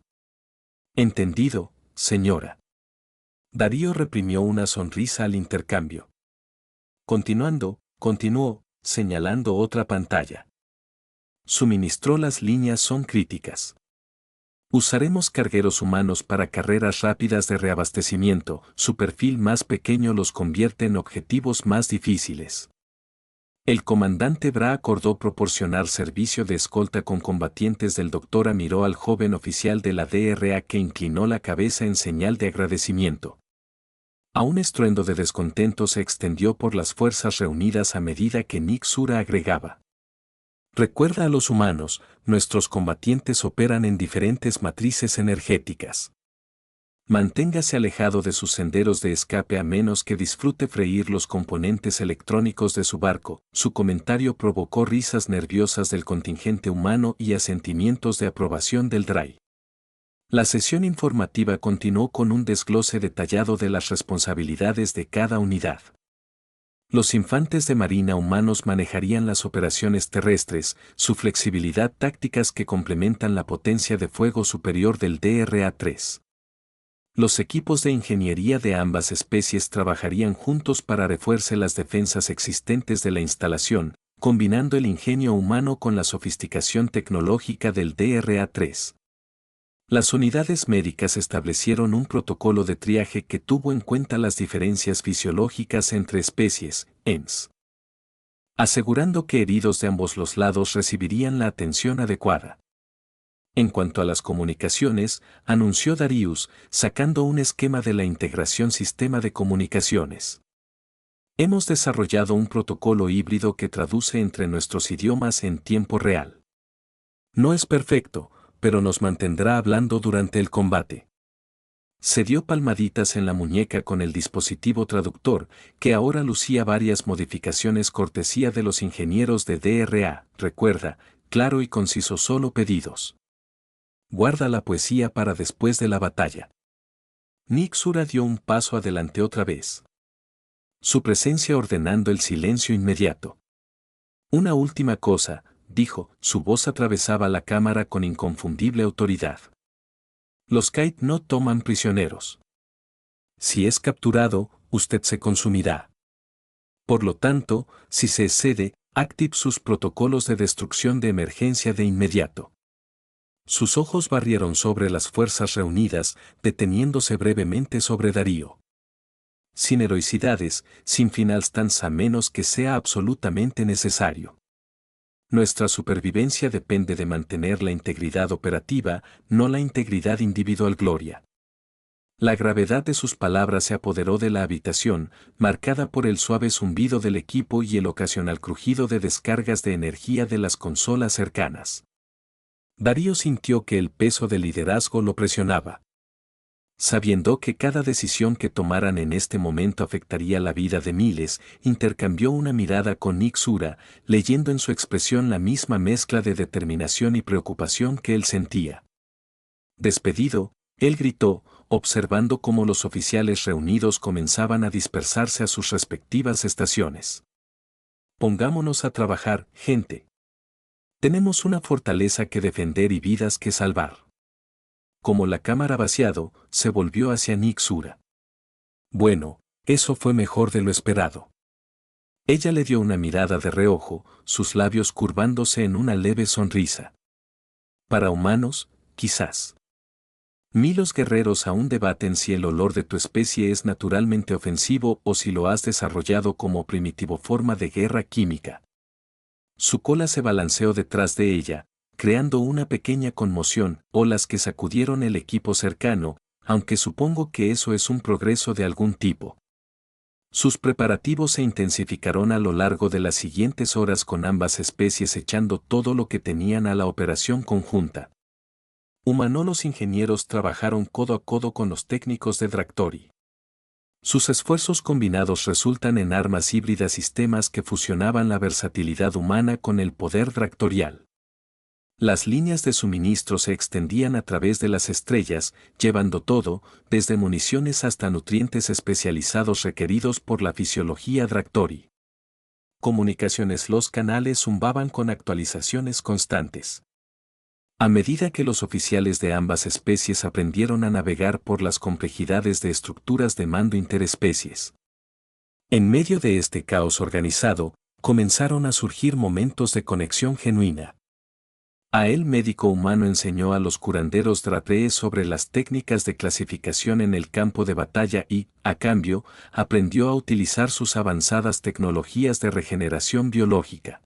Entendido, señora. Darío reprimió una sonrisa al intercambio. Continuó, señalando otra pantalla. Suministró las líneas son críticas. Usaremos cargueros humanos para carreras rápidas de reabastecimiento, su perfil más pequeño los convierte en objetivos más difíciles. El comandante Bra acordó proporcionar servicio de escolta con combatientes del doctor. Miró al joven oficial de la DRA que inclinó la cabeza en señal de agradecimiento. A un estruendo de descontento se extendió por las fuerzas reunidas a medida que Nixura agregaba. Recuerda a los humanos, nuestros combatientes operan en diferentes matrices energéticas. Manténgase alejado de sus senderos de escape a menos que disfrute freír los componentes electrónicos de su barco. Su comentario provocó risas nerviosas del contingente humano y asentimientos de aprobación del DRAI. La sesión informativa continuó con un desglose detallado de las responsabilidades de cada unidad. Los infantes de marina humanos manejarían las operaciones terrestres, su flexibilidad tácticas que complementan la potencia de fuego superior del DRA-3. Los equipos de ingeniería de ambas especies trabajarían juntos para refuerzar las defensas existentes de la instalación, combinando el ingenio humano con la sofisticación tecnológica del DRA-3. Las unidades médicas establecieron un protocolo de triaje que tuvo en cuenta las diferencias fisiológicas entre especies, ENS, asegurando que heridos de ambos los lados recibirían la atención adecuada. En cuanto a las comunicaciones, anunció Darius, sacando un esquema de la integración sistema de comunicaciones. Hemos desarrollado un protocolo híbrido que traduce entre nuestros idiomas en tiempo real. No es perfecto, pero nos mantendrá hablando durante el combate. Se dio palmaditas en la muñeca con el dispositivo traductor, que ahora lucía varias modificaciones cortesía de los ingenieros de DRA, recuerda, claro y conciso solo pedidos. Guarda la poesía para después de la batalla. Nixura dio un paso adelante otra vez. Su presencia ordenando el silencio inmediato. Una última cosa, dijo, su voz atravesaba la cámara con inconfundible autoridad. Los Kite no toman prisioneros. Si es capturado, usted se consumirá. Por lo tanto, si se excede, active sus protocolos de destrucción de emergencia de inmediato. Sus ojos barrieron sobre las fuerzas reunidas, deteniéndose brevemente sobre Darío. Sin heroicidades, sin finals tan a menos que sea absolutamente necesario. Nuestra supervivencia depende de mantener la integridad operativa, no la integridad individual. Gloria. La gravedad de sus palabras se apoderó de la habitación, marcada por el suave zumbido del equipo y el ocasional crujido de descargas de energía de las consolas cercanas. Darío sintió que el peso del liderazgo lo presionaba. Sabiendo que cada decisión que tomaran en este momento afectaría la vida de miles, intercambió una mirada con Nixura, leyendo en su expresión la misma mezcla de determinación y preocupación que él sentía. Despedido, él gritó, observando cómo los oficiales reunidos comenzaban a dispersarse a sus respectivas estaciones. Pongámonos a trabajar, gente. Tenemos una fortaleza que defender y vidas que salvar. Como la cámara vaciado, se volvió hacia Nixura. Bueno, Eso fue mejor de lo esperado. Ella le dio una mirada de reojo, sus labios curvándose en una leve sonrisa. Para humanos, quizás. Los guerreros aún debaten si el olor de tu especie es naturalmente ofensivo o si lo has desarrollado como primitivo forma de guerra química. Su cola se balanceó detrás de ella, creando una pequeña conmoción, olas que sacudieron el equipo cercano, aunque supongo que eso es un progreso de algún tipo. Sus preparativos se intensificaron a lo largo de las siguientes horas con ambas especies echando todo lo que tenían a la operación conjunta. Los ingenieros trabajaron codo a codo con los técnicos de Dractori. Sus esfuerzos combinados resultan en armas híbridas, sistemas que fusionaban la versatilidad humana con el poder dractorial. Las líneas de suministro se extendían a través de las estrellas, llevando todo, desde municiones hasta nutrientes especializados requeridos por la fisiología Dractori. Comunicaciones. Los canales zumbaban con actualizaciones constantes. A medida que los oficiales de ambas especies aprendieron a navegar por las complejidades de estructuras de mando interespecies. En medio de este caos organizado, comenzaron a surgir momentos de conexión genuina. El médico humano enseñó a los curanderos Dracree sobre las técnicas de clasificación en el campo de batalla y, a cambio, aprendió a utilizar sus avanzadas tecnologías de regeneración biológica.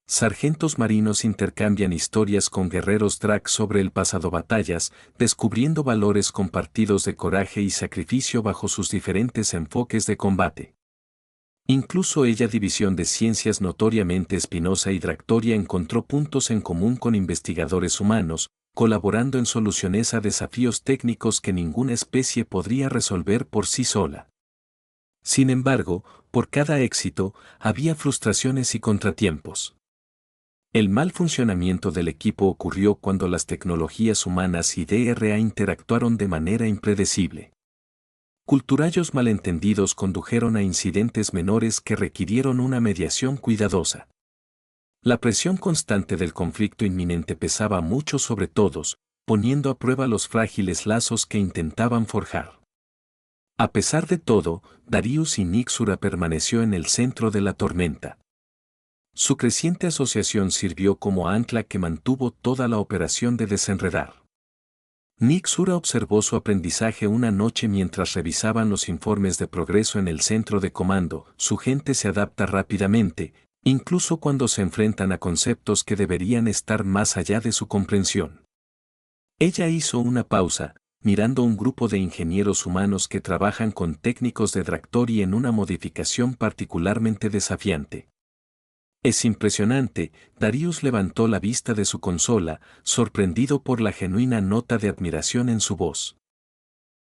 Sargentos marinos intercambian historias con guerreros Drac sobre el pasado, batallas, descubriendo valores compartidos de coraje y sacrificio bajo sus diferentes enfoques de combate. Incluso ella, división de ciencias notoriamente espinosa y Dractoria, encontró puntos en común con investigadores humanos, colaborando en soluciones a desafíos técnicos que ninguna especie podría resolver por sí sola. Sin embargo, por cada éxito, había frustraciones y contratiempos. El mal funcionamiento del equipo ocurrió cuando las tecnologías humanas y DRA interactuaron de manera impredecible. Culturallos malentendidos condujeron a incidentes menores que requirieron una mediación cuidadosa. La presión constante del conflicto inminente pesaba mucho sobre todos, poniendo a prueba los frágiles lazos que intentaban forjar. A pesar de todo, Darius y Nixura permaneció en el centro de la tormenta. Su creciente asociación sirvió como ancla que mantuvo toda la operación de desenredar. Nixura observó su aprendizaje una noche mientras revisaban los informes de progreso en el centro de comando. Su gente se adapta rápidamente, incluso cuando se enfrentan a conceptos que deberían estar más allá de su comprensión. Ella hizo una pausa, mirando un grupo de ingenieros humanos que trabajan con técnicos de Dractori en una modificación particularmente desafiante. Es impresionante. Darius levantó la vista de su consola, sorprendido por la genuina nota de admiración en su voz.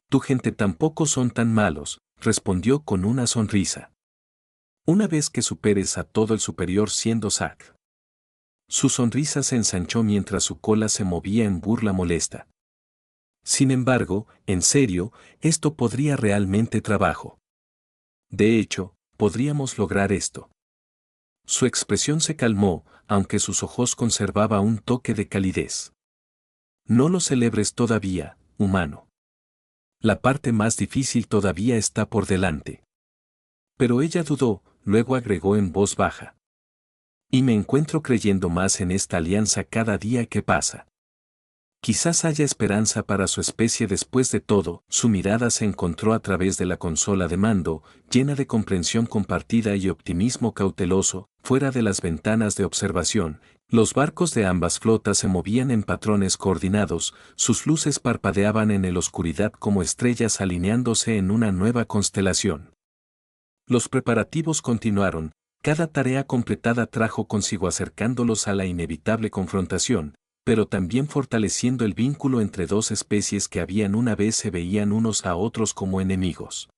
Tu gente tampoco son tan malos, respondió con una sonrisa. Una vez que superes a todo el superior siendo Zack. Su sonrisa se ensanchó mientras su cola se movía en burla molesta. Sin embargo, en serio, esto podría realmente trabajo. De hecho, podríamos lograr esto. Su expresión se calmó, aunque sus ojos conservaba un toque de calidez. No lo celebres todavía, humano. La parte más difícil todavía está por delante. Pero ella dudó, luego agregó en voz baja. Y me encuentro creyendo más en esta alianza cada día que pasa. Quizás haya esperanza para su especie después de todo. Su mirada se encontró a través de la consola de mando, llena de comprensión compartida y optimismo cauteloso. Fuera de las ventanas de observación, los barcos de ambas flotas se movían en patrones coordinados, sus luces parpadeaban en la oscuridad como estrellas alineándose en una nueva constelación. Los preparativos continuaron, cada tarea completada trajo consigo acercándolos a la inevitable confrontación, pero también fortaleciendo el vínculo entre dos especies que habían una vez se veían unos a otros como enemigos.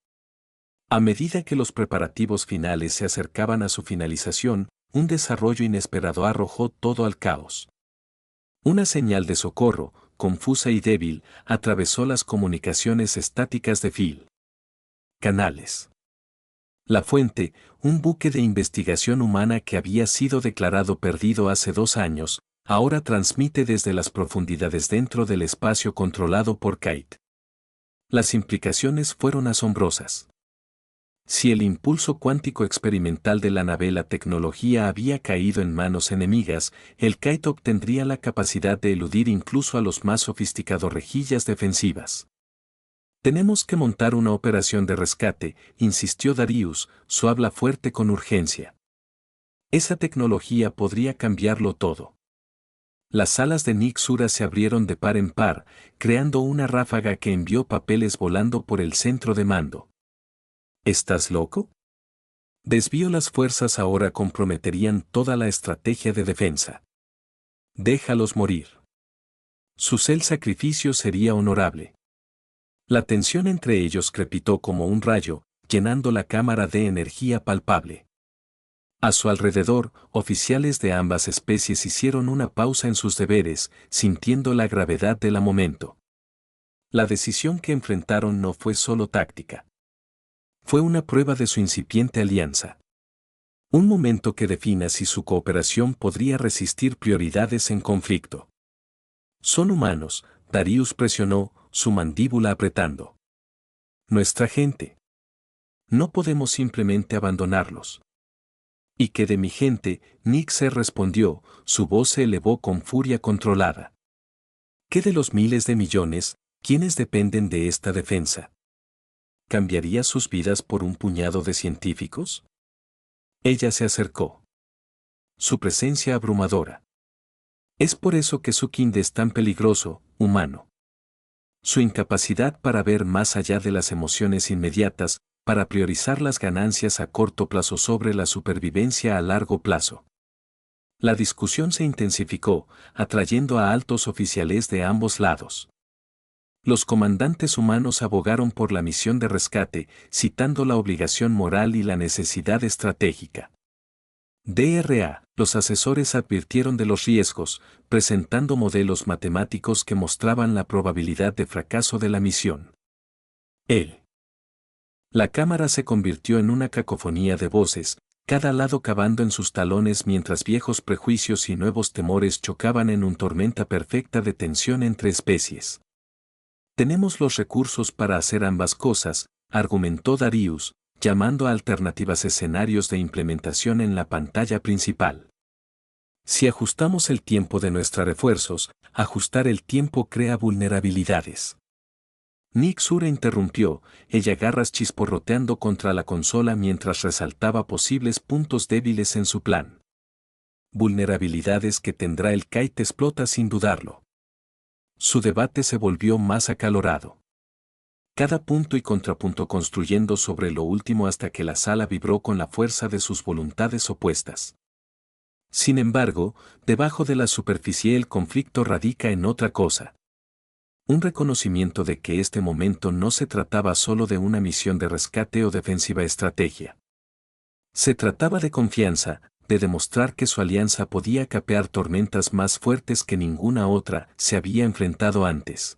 A medida que los preparativos finales se acercaban a su finalización, un desarrollo inesperado arrojó todo al caos. Una señal de socorro, confusa y débil, atravesó las comunicaciones estáticas de Phil. Canales. La fuente, un buque de investigación humana que había sido declarado perdido hace 2 años, ahora transmite desde las profundidades dentro del espacio controlado por Kate. Las implicaciones fueron asombrosas. Si el impulso cuántico experimental de la nave la tecnología había caído en manos enemigas, el Kite obtendría la capacidad de eludir incluso a los más sofisticados rejillas defensivas. Tenemos que montar una operación de rescate, insistió Darius, su habla fuerte con urgencia. Esa tecnología podría cambiarlo todo. Las alas de Nick Sura se abrieron de par en par, creando una ráfaga que envió papeles volando por el centro de mando. ¿Estás loco? Desvío las fuerzas ahora comprometerían toda la estrategia de defensa. Déjalos morir. El sacrificio sería honorable. La tensión entre ellos crepitó como un rayo, llenando la cámara de energía palpable. A su alrededor, oficiales de ambas especies hicieron una pausa en sus deberes, sintiendo la gravedad del momento. La decisión que enfrentaron no fue solo táctica. Fue una prueba de su incipiente alianza. Un momento que defina si su cooperación podría resistir prioridades en conflicto. Son humanos, Darius presionó, su mandíbula apretando. Nuestra gente. No podemos simplemente abandonarlos. ¿Y qué de mi gente? Nick se respondió, su voz se elevó con furia controlada. ¿Qué de los miles de millones, quienes dependen de esta defensa? ¿Cambiaría sus vidas por un puñado de científicos? Ella se acercó. Su presencia abrumadora. Es por eso que su kind es tan peligroso, humano. Su incapacidad para ver más allá de las emociones inmediatas, para priorizar las ganancias a corto plazo sobre la supervivencia a largo plazo. La discusión se intensificó, atrayendo a altos oficiales de ambos lados. Los comandantes humanos abogaron por la misión de rescate, citando la obligación moral y la necesidad estratégica. DRA, los asesores advirtieron de los riesgos, presentando modelos matemáticos que mostraban la probabilidad de fracaso de la misión. La cámara se convirtió en una cacofonía de voces, cada lado cavando en sus talones mientras viejos prejuicios y nuevos temores chocaban en una tormenta perfecta de tensión entre especies. Tenemos los recursos para hacer ambas cosas, argumentó Darius, llamando a alternativas escenarios de implementación en la pantalla principal. Si ajustamos el tiempo de nuestros refuerzos, ajustar el tiempo crea vulnerabilidades. Nick Sura interrumpió, ella garras chisporroteando contra la consola mientras resaltaba posibles puntos débiles en su plan. Vulnerabilidades que tendrá el Kite explota sin dudarlo. Su debate se volvió más acalorado. Cada punto y contrapunto construyendo sobre lo último hasta que la sala vibró con la fuerza de sus voluntades opuestas. Sin embargo, debajo de la superficie el conflicto radica en otra cosa. Un reconocimiento de que este momento no se trataba solo de una misión de rescate o defensiva estrategia. Se trataba de confianza, de demostrar que su alianza podía capear tormentas más fuertes que ninguna otra se había enfrentado antes.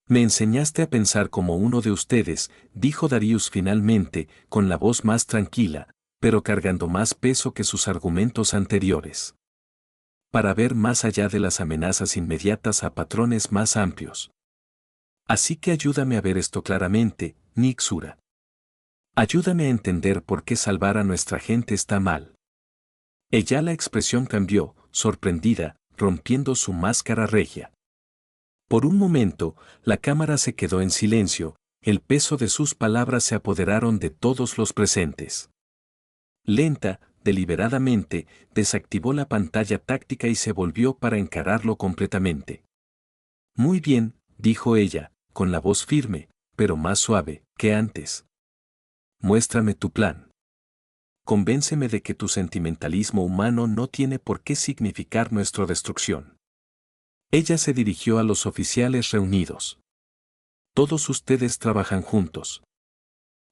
Me enseñaste a pensar como uno de ustedes, dijo Darius finalmente, con la voz más tranquila, pero cargando más peso que sus argumentos anteriores. Para ver más allá de las amenazas inmediatas a patrones más amplios. Así que ayúdame a ver esto claramente, Nick Sura. Ayúdame a entender por qué salvar a nuestra gente está mal. Ella la expresión cambió, sorprendida, rompiendo su máscara regia. Por un momento, la cámara se quedó en silencio, el peso de sus palabras se apoderaron de todos los presentes. Lenta, deliberadamente, desactivó la pantalla táctica y se volvió para encararlo completamente. Muy bien, dijo ella, con la voz firme, pero más suave que antes. Muéstrame tu plan. Convénceme de que tu sentimentalismo humano no tiene por qué significar nuestra destrucción. Ella se dirigió a los oficiales reunidos. Todos ustedes trabajan juntos.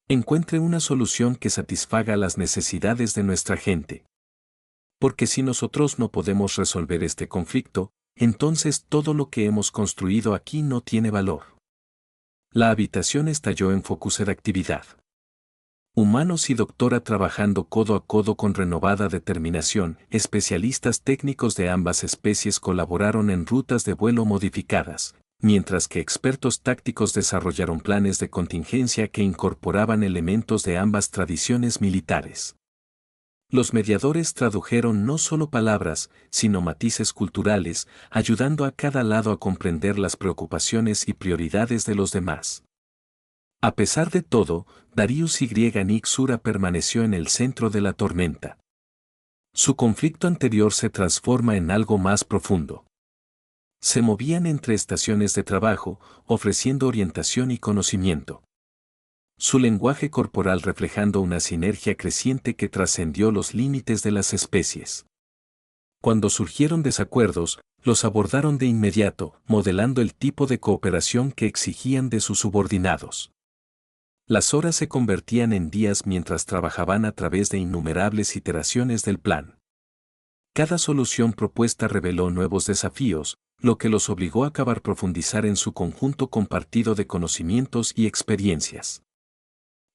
Encuentre una solución que satisfaga las necesidades de nuestra gente. Porque si nosotros no podemos resolver este conflicto, entonces todo lo que hemos construido aquí no tiene valor. La habitación estalló en focus de actividad. Humanos y doctora trabajando codo a codo con renovada determinación, especialistas técnicos de ambas especies colaboraron en rutas de vuelo modificadas, mientras que expertos tácticos desarrollaron planes de contingencia que incorporaban elementos de ambas tradiciones militares. Los mediadores tradujeron no solo palabras, sino matices culturales, ayudando a cada lado a comprender las preocupaciones y prioridades de los demás. A pesar de todo, Darius y Nixura permaneció en el centro de la tormenta. Su conflicto anterior se transforma en algo más profundo. Se movían entre estaciones de trabajo, ofreciendo orientación y conocimiento. Su lenguaje corporal reflejando una sinergia creciente que trascendió los límites de las especies. Cuando surgieron desacuerdos, los abordaron de inmediato, modelando el tipo de cooperación que exigían de sus subordinados. Las horas se convertían en días mientras trabajaban a través de innumerables iteraciones del plan. Cada solución propuesta reveló nuevos desafíos, lo que los obligó a profundizar en su conjunto compartido de conocimientos y experiencias.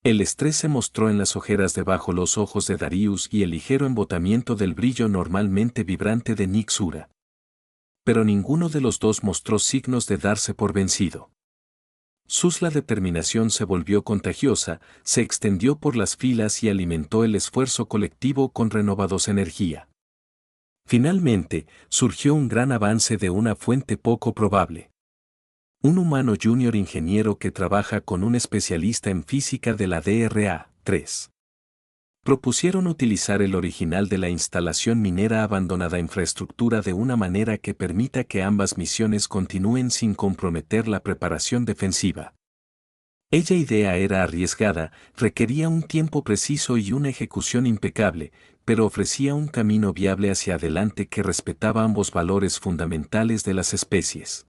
El estrés se mostró en las ojeras debajo los ojos de Darius y el ligero embotamiento del brillo normalmente vibrante de Nixura. Pero ninguno de los dos mostró signos de darse por vencido. La determinación se volvió contagiosa, se extendió por las filas y alimentó el esfuerzo colectivo con renovados energía. Finalmente, surgió un gran avance de una fuente poco probable. Un humano junior ingeniero que trabaja con un especialista en física de la DRA-3. Propusieron utilizar el original de la instalación minera abandonada infraestructura de una manera que permita que ambas misiones continúen sin comprometer la preparación defensiva. Ella idea era arriesgada, requería un tiempo preciso y una ejecución impecable, pero ofrecía un camino viable hacia adelante que respetaba ambos valores fundamentales de las especies.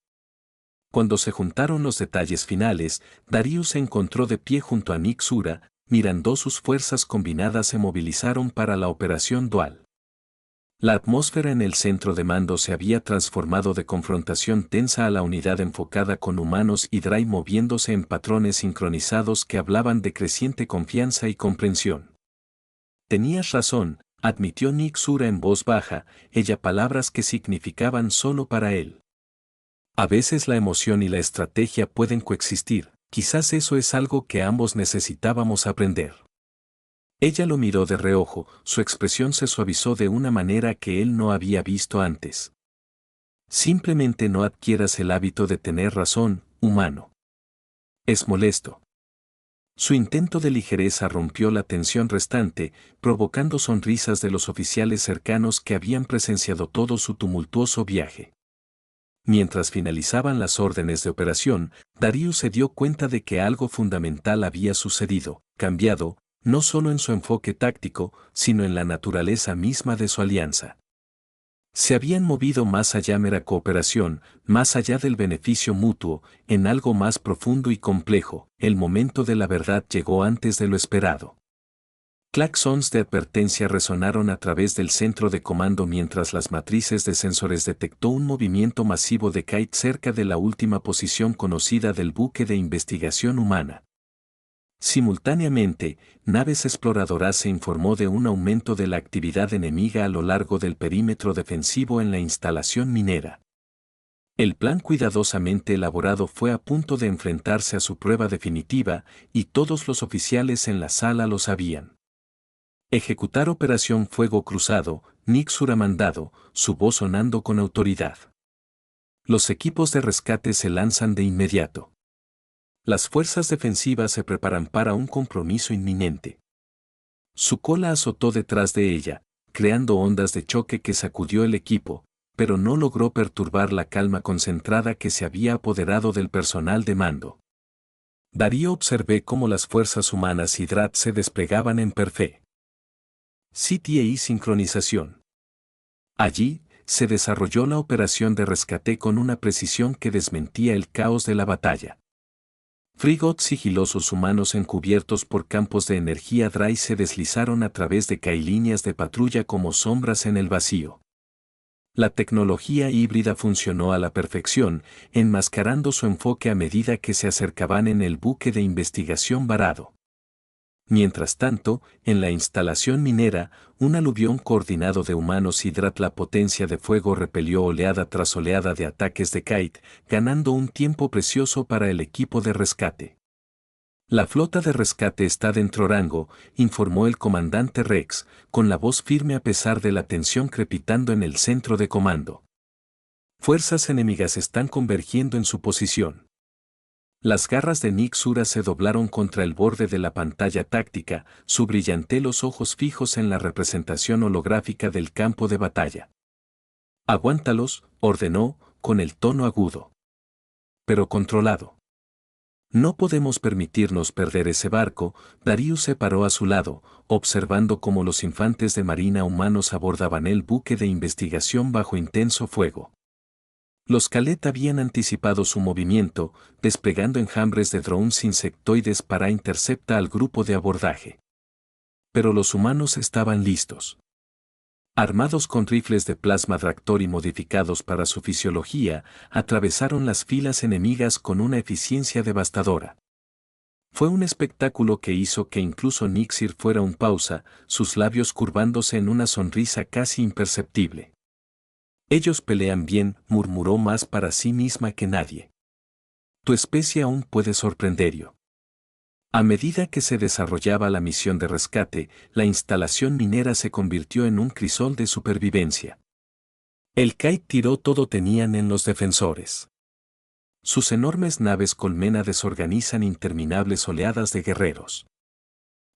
Cuando se juntaron los detalles finales, Darius se encontró de pie junto a Nixura, mirando sus fuerzas combinadas se movilizaron para la operación dual. La atmósfera en el centro de mando se había transformado de confrontación tensa a la unidad enfocada con humanos y Dry moviéndose en patrones sincronizados que hablaban de creciente confianza y comprensión. Tenías razón, admitió Nixura en voz baja, ella palabras que significaban solo para él. A veces la emoción y la estrategia pueden coexistir, quizás eso es algo que ambos necesitábamos aprender. Ella lo miró de reojo, su expresión se suavizó de una manera que él no había visto antes. Simplemente no adquieras el hábito de tener razón, humano. Es molesto. Su intento de ligereza rompió la tensión restante, provocando sonrisas de los oficiales cercanos que habían presenciado todo su tumultuoso viaje. Mientras finalizaban las órdenes de operación, Darius se dio cuenta de que algo fundamental había sucedido, cambiado, no solo en su enfoque táctico, sino en la naturaleza misma de su alianza. Se habían movido más allá mera cooperación, más allá del beneficio mutuo, en algo más profundo y complejo. El momento de la verdad llegó antes de lo esperado. Claxons de advertencia resonaron a través del centro de comando mientras las matrices de sensores detectó un movimiento masivo de Kite cerca de la última posición conocida del buque de investigación humana. Simultáneamente, naves exploradoras se informó de un aumento de la actividad enemiga a lo largo del perímetro defensivo en la instalación minera. El plan cuidadosamente elaborado fue a punto de enfrentarse a su prueba definitiva, y todos los oficiales en la sala lo sabían. Ejecutar Operación Fuego Cruzado, Nixura mandado, su voz sonando con autoridad. Los equipos de rescate se lanzan de inmediato. Las fuerzas defensivas se preparan para un compromiso inminente. Su cola azotó detrás de ella, creando ondas de choque que sacudió el equipo, pero no logró perturbar la calma concentrada que se había apoderado del personal de mando. Darío observé cómo las fuerzas humanas y Drat se desplegaban en perfecta sincronización. Allí, se desarrolló la operación de rescate con una precisión que desmentía el caos de la batalla. Frigots sigilosos humanos encubiertos por campos de energía Dry se deslizaron a través de cailíneas de patrulla como sombras en el vacío. La tecnología híbrida funcionó a la perfección, enmascarando su enfoque a medida que se acercaban en el buque de investigación varado. Mientras tanto, en la instalación minera, un aluvión coordinado de humanos y la potencia de fuego repelió oleada tras oleada de ataques de Kite, ganando un tiempo precioso para el equipo de rescate. La flota de rescate está dentro rango, informó el comandante Rex, con la voz firme a pesar de la tensión crepitando en el centro de comando. Fuerzas enemigas están convergiendo en su posición. Las garras de Nick Sura se doblaron contra el borde de la pantalla táctica, su brillanté los ojos fijos en la representación holográfica del campo de batalla. Aguántalos, ordenó, con el tono agudo. Pero controlado. No podemos permitirnos perder ese barco. Darius se paró a su lado, observando cómo los infantes de marina humanos abordaban el buque de investigación bajo intenso fuego. Los Calet habían anticipado su movimiento, desplegando enjambres de drones insectoides para interceptar al grupo de abordaje. Pero los humanos estaban listos. Armados con rifles de plasma Dractori modificados para su fisiología, atravesaron las filas enemigas con una eficiencia devastadora. Fue un espectáculo que hizo que incluso Nixir fuera un pausa, sus labios curvándose en una sonrisa casi imperceptible. Ellos pelean bien, murmuró más para sí misma que nadie. Tu especie aún puede sorprenderlo. A medida que se desarrollaba la misión de rescate, la instalación minera se convirtió en un crisol de supervivencia. El Kite tiró todo tenían en los defensores. Sus enormes naves colmena desorganizan interminables oleadas de guerreros.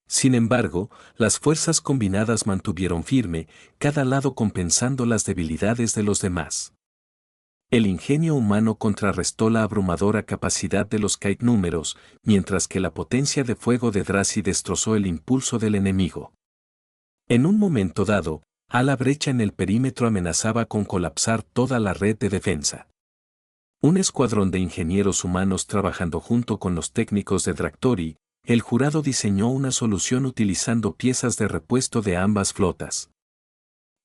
Sin embargo, las fuerzas combinadas mantuvieron firme, cada lado compensando las debilidades de los demás. El ingenio humano contrarrestó la abrumadora capacidad de los Kite números, mientras que la potencia de fuego de Drazi destrozó el impulso del enemigo. En un momento dado, la brecha en el perímetro amenazaba con colapsar toda la red de defensa. Un escuadrón de ingenieros humanos trabajando junto con los técnicos de Dractori, el jurado diseñó una solución utilizando piezas de repuesto de ambas flotas.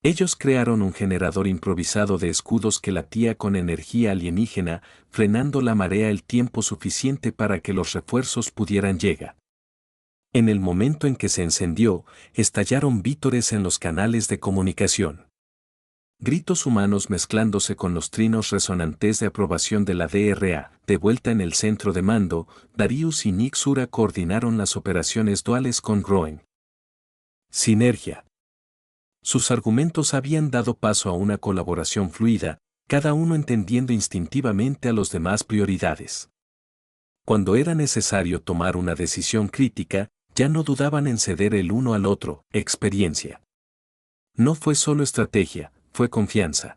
Ellos crearon un generador improvisado de escudos que latía con energía alienígena, frenando la marea el tiempo suficiente para que los refuerzos pudieran llegar. En el momento en que se encendió, estallaron vítores en los canales de comunicación. Gritos humanos mezclándose con los trinos resonantes de aprobación de la DRA. De vuelta en el centro de mando, Darius y Nick Sura coordinaron las operaciones duales con Groen. Sinergia. Sus argumentos habían dado paso a una colaboración fluida, cada uno entendiendo instintivamente a los demás prioridades. Cuando era necesario tomar una decisión crítica, ya no dudaban en ceder el uno al otro. Experiencia. No fue solo estrategia, fue confianza.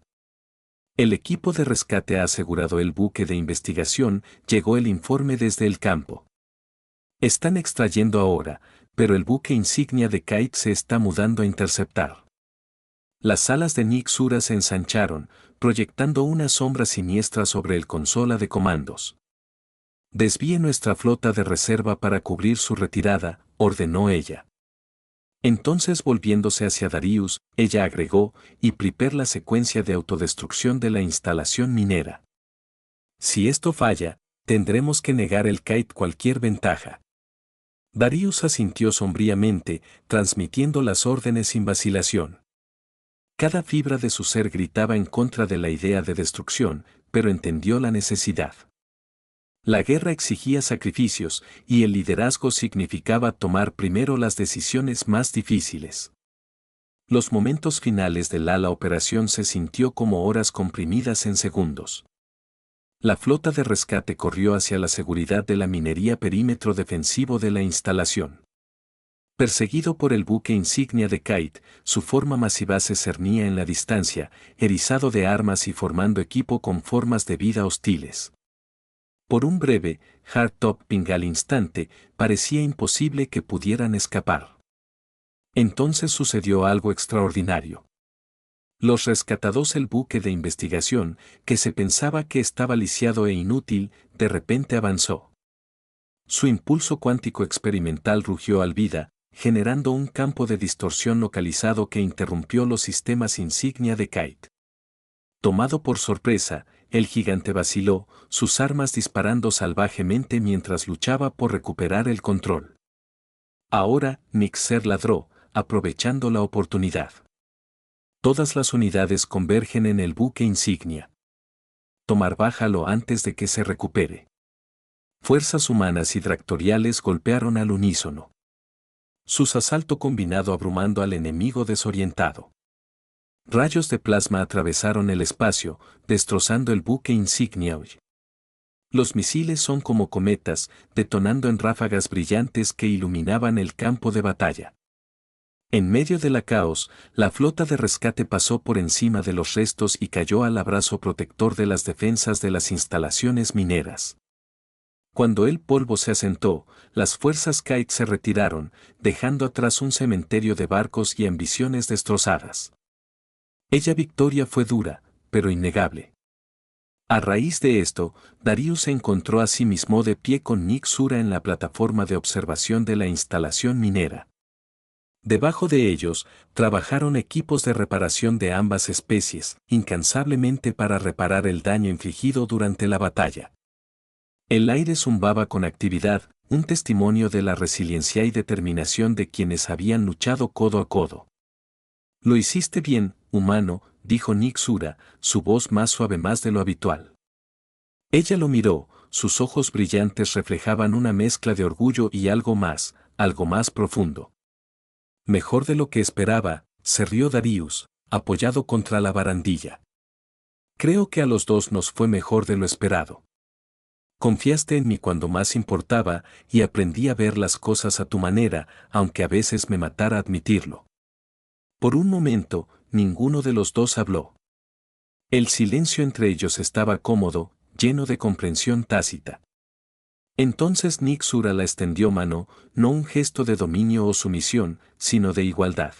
El equipo de rescate ha asegurado el buque de investigación, llegó el informe desde el campo. Están extrayendo ahora, pero el buque insignia de Kite se está mudando a interceptar. Las alas de Nick Sura se ensancharon, proyectando una sombra siniestra sobre el consola de comandos. Desvíe nuestra flota de reserva para cubrir su retirada, ordenó ella. Entonces volviéndose hacia Darius, ella agregó, y prepare la secuencia de autodestrucción de la instalación minera. Si esto falla, tendremos que negar el Kite cualquier ventaja. Darius asintió sombríamente, transmitiendo las órdenes sin vacilación. Cada fibra de su ser gritaba en contra de la idea de destrucción, pero entendió la necesidad. La guerra exigía sacrificios, y el liderazgo significaba tomar primero las decisiones más difíciles. Los momentos finales de la operación se sintió como horas comprimidas en segundos. La flota de rescate corrió hacia la seguridad de la minería perímetro defensivo de la instalación. Perseguido por el buque insignia de Kite, su forma masiva se cernía en la distancia, erizado de armas y formando equipo con formas de vida hostiles. Por un breve, hard-topping al instante, parecía imposible que pudieran escapar. Entonces sucedió algo extraordinario. Los rescatados el buque de investigación, que se pensaba que estaba lisiado e inútil, de repente avanzó. Su impulso cuántico experimental rugió al vida, generando un campo de distorsión localizado que interrumpió los sistemas insignia de Kite. Tomado por sorpresa, el gigante vaciló, sus armas disparando salvajemente mientras luchaba por recuperar el control. Ahora, Nixer ladró, aprovechando la oportunidad. Todas las unidades convergen en el buque insignia. Tomar bájalo antes de que se recupere. Fuerzas humanas y tractoriales golpearon al unísono. Sus asalto combinado abrumando al enemigo desorientado. Rayos de plasma atravesaron el espacio, destrozando el buque insignia. Los misiles son como cometas, detonando en ráfagas brillantes que iluminaban el campo de batalla. En medio de la caos, la flota de rescate pasó por encima de los restos y cayó al abrazo protector de las defensas de las instalaciones mineras. Cuando el polvo se asentó, las fuerzas Kite se retiraron, dejando atrás un cementerio de barcos y ambiciones destrozadas. Ella victoria fue dura, pero innegable. A raíz de esto, Darius se encontró a sí mismo de pie con Nick Sura en la plataforma de observación de la instalación minera. Debajo de ellos, trabajaron equipos de reparación de ambas especies, incansablemente para reparar el daño infligido durante la batalla. El aire zumbaba con actividad, un testimonio de la resiliencia y determinación de quienes habían luchado codo a codo. Lo hiciste bien, humano, dijo Nick Sura, su voz más suave más de lo habitual. Ella lo miró, sus ojos brillantes reflejaban una mezcla de orgullo y algo más profundo. Mejor de lo que esperaba, se rió Darius, apoyado contra la barandilla. Creo que a los dos nos fue mejor de lo esperado. Confiaste en mí cuando más importaba y aprendí a ver las cosas a tu manera, aunque a veces me matara admitirlo. Por un momento, ninguno de los dos habló. El silencio entre ellos estaba cómodo, lleno de comprensión tácita. Entonces Nick Sura la extendió mano, no un gesto de dominio o sumisión, sino de igualdad.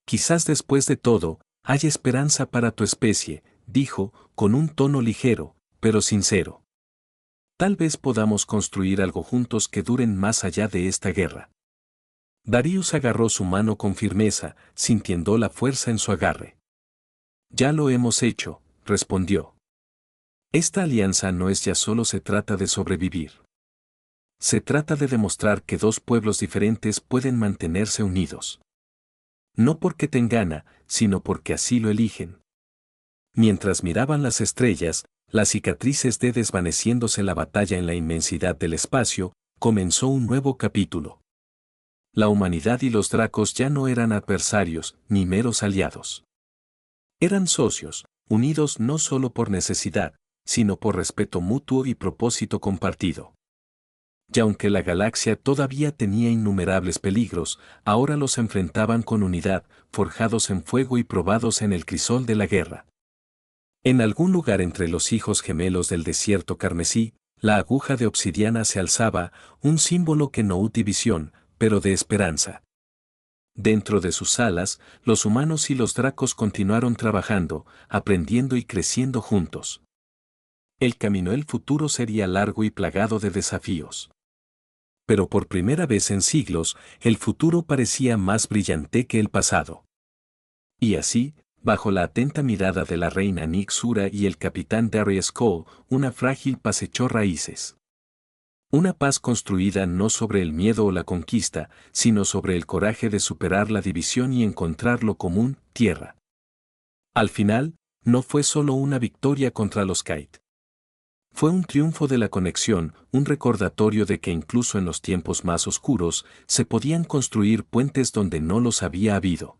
Quizás después de todo, haya esperanza para tu especie, dijo, con un tono ligero, pero sincero. Tal vez podamos construir algo juntos que duren más allá de esta guerra. Darius agarró su mano con firmeza, sintiendo la fuerza en su agarre. Ya lo hemos hecho, respondió. Esta alianza no es ya solo se trata de sobrevivir. Se trata de demostrar que dos pueblos diferentes pueden mantenerse unidos. No porque tengan, sino porque así lo eligen. Mientras miraban las estrellas, las cicatrices de desvaneciéndose la batalla en la inmensidad del espacio, comenzó un nuevo capítulo. La humanidad y los dracos ya no eran adversarios, ni meros aliados. Eran socios, unidos no solo por necesidad, sino por respeto mutuo y propósito compartido. Y aunque la galaxia todavía tenía innumerables peligros, ahora los enfrentaban con unidad, forjados en fuego y probados en el crisol de la guerra. En algún lugar entre los hijos gemelos del desierto carmesí, la aguja de obsidiana se alzaba, un símbolo que no uti visión, pero de esperanza. Dentro de sus alas, los humanos y los dracos continuaron trabajando, aprendiendo y creciendo juntos. El camino al futuro sería largo y plagado de desafíos. Pero por primera vez en siglos, el futuro parecía más brillante que el pasado. Y así, bajo la atenta mirada de la reina Nick Sura y el capitán Darius Cole, una frágil paz echó raíces. Una paz construida no sobre el miedo o la conquista, sino sobre el coraje de superar la división y encontrar lo común, tierra. Al final, no fue solo una victoria contra los Kite. Fue un triunfo de la conexión, un recordatorio de que incluso en los tiempos más oscuros, se podían construir puentes donde no los había habido.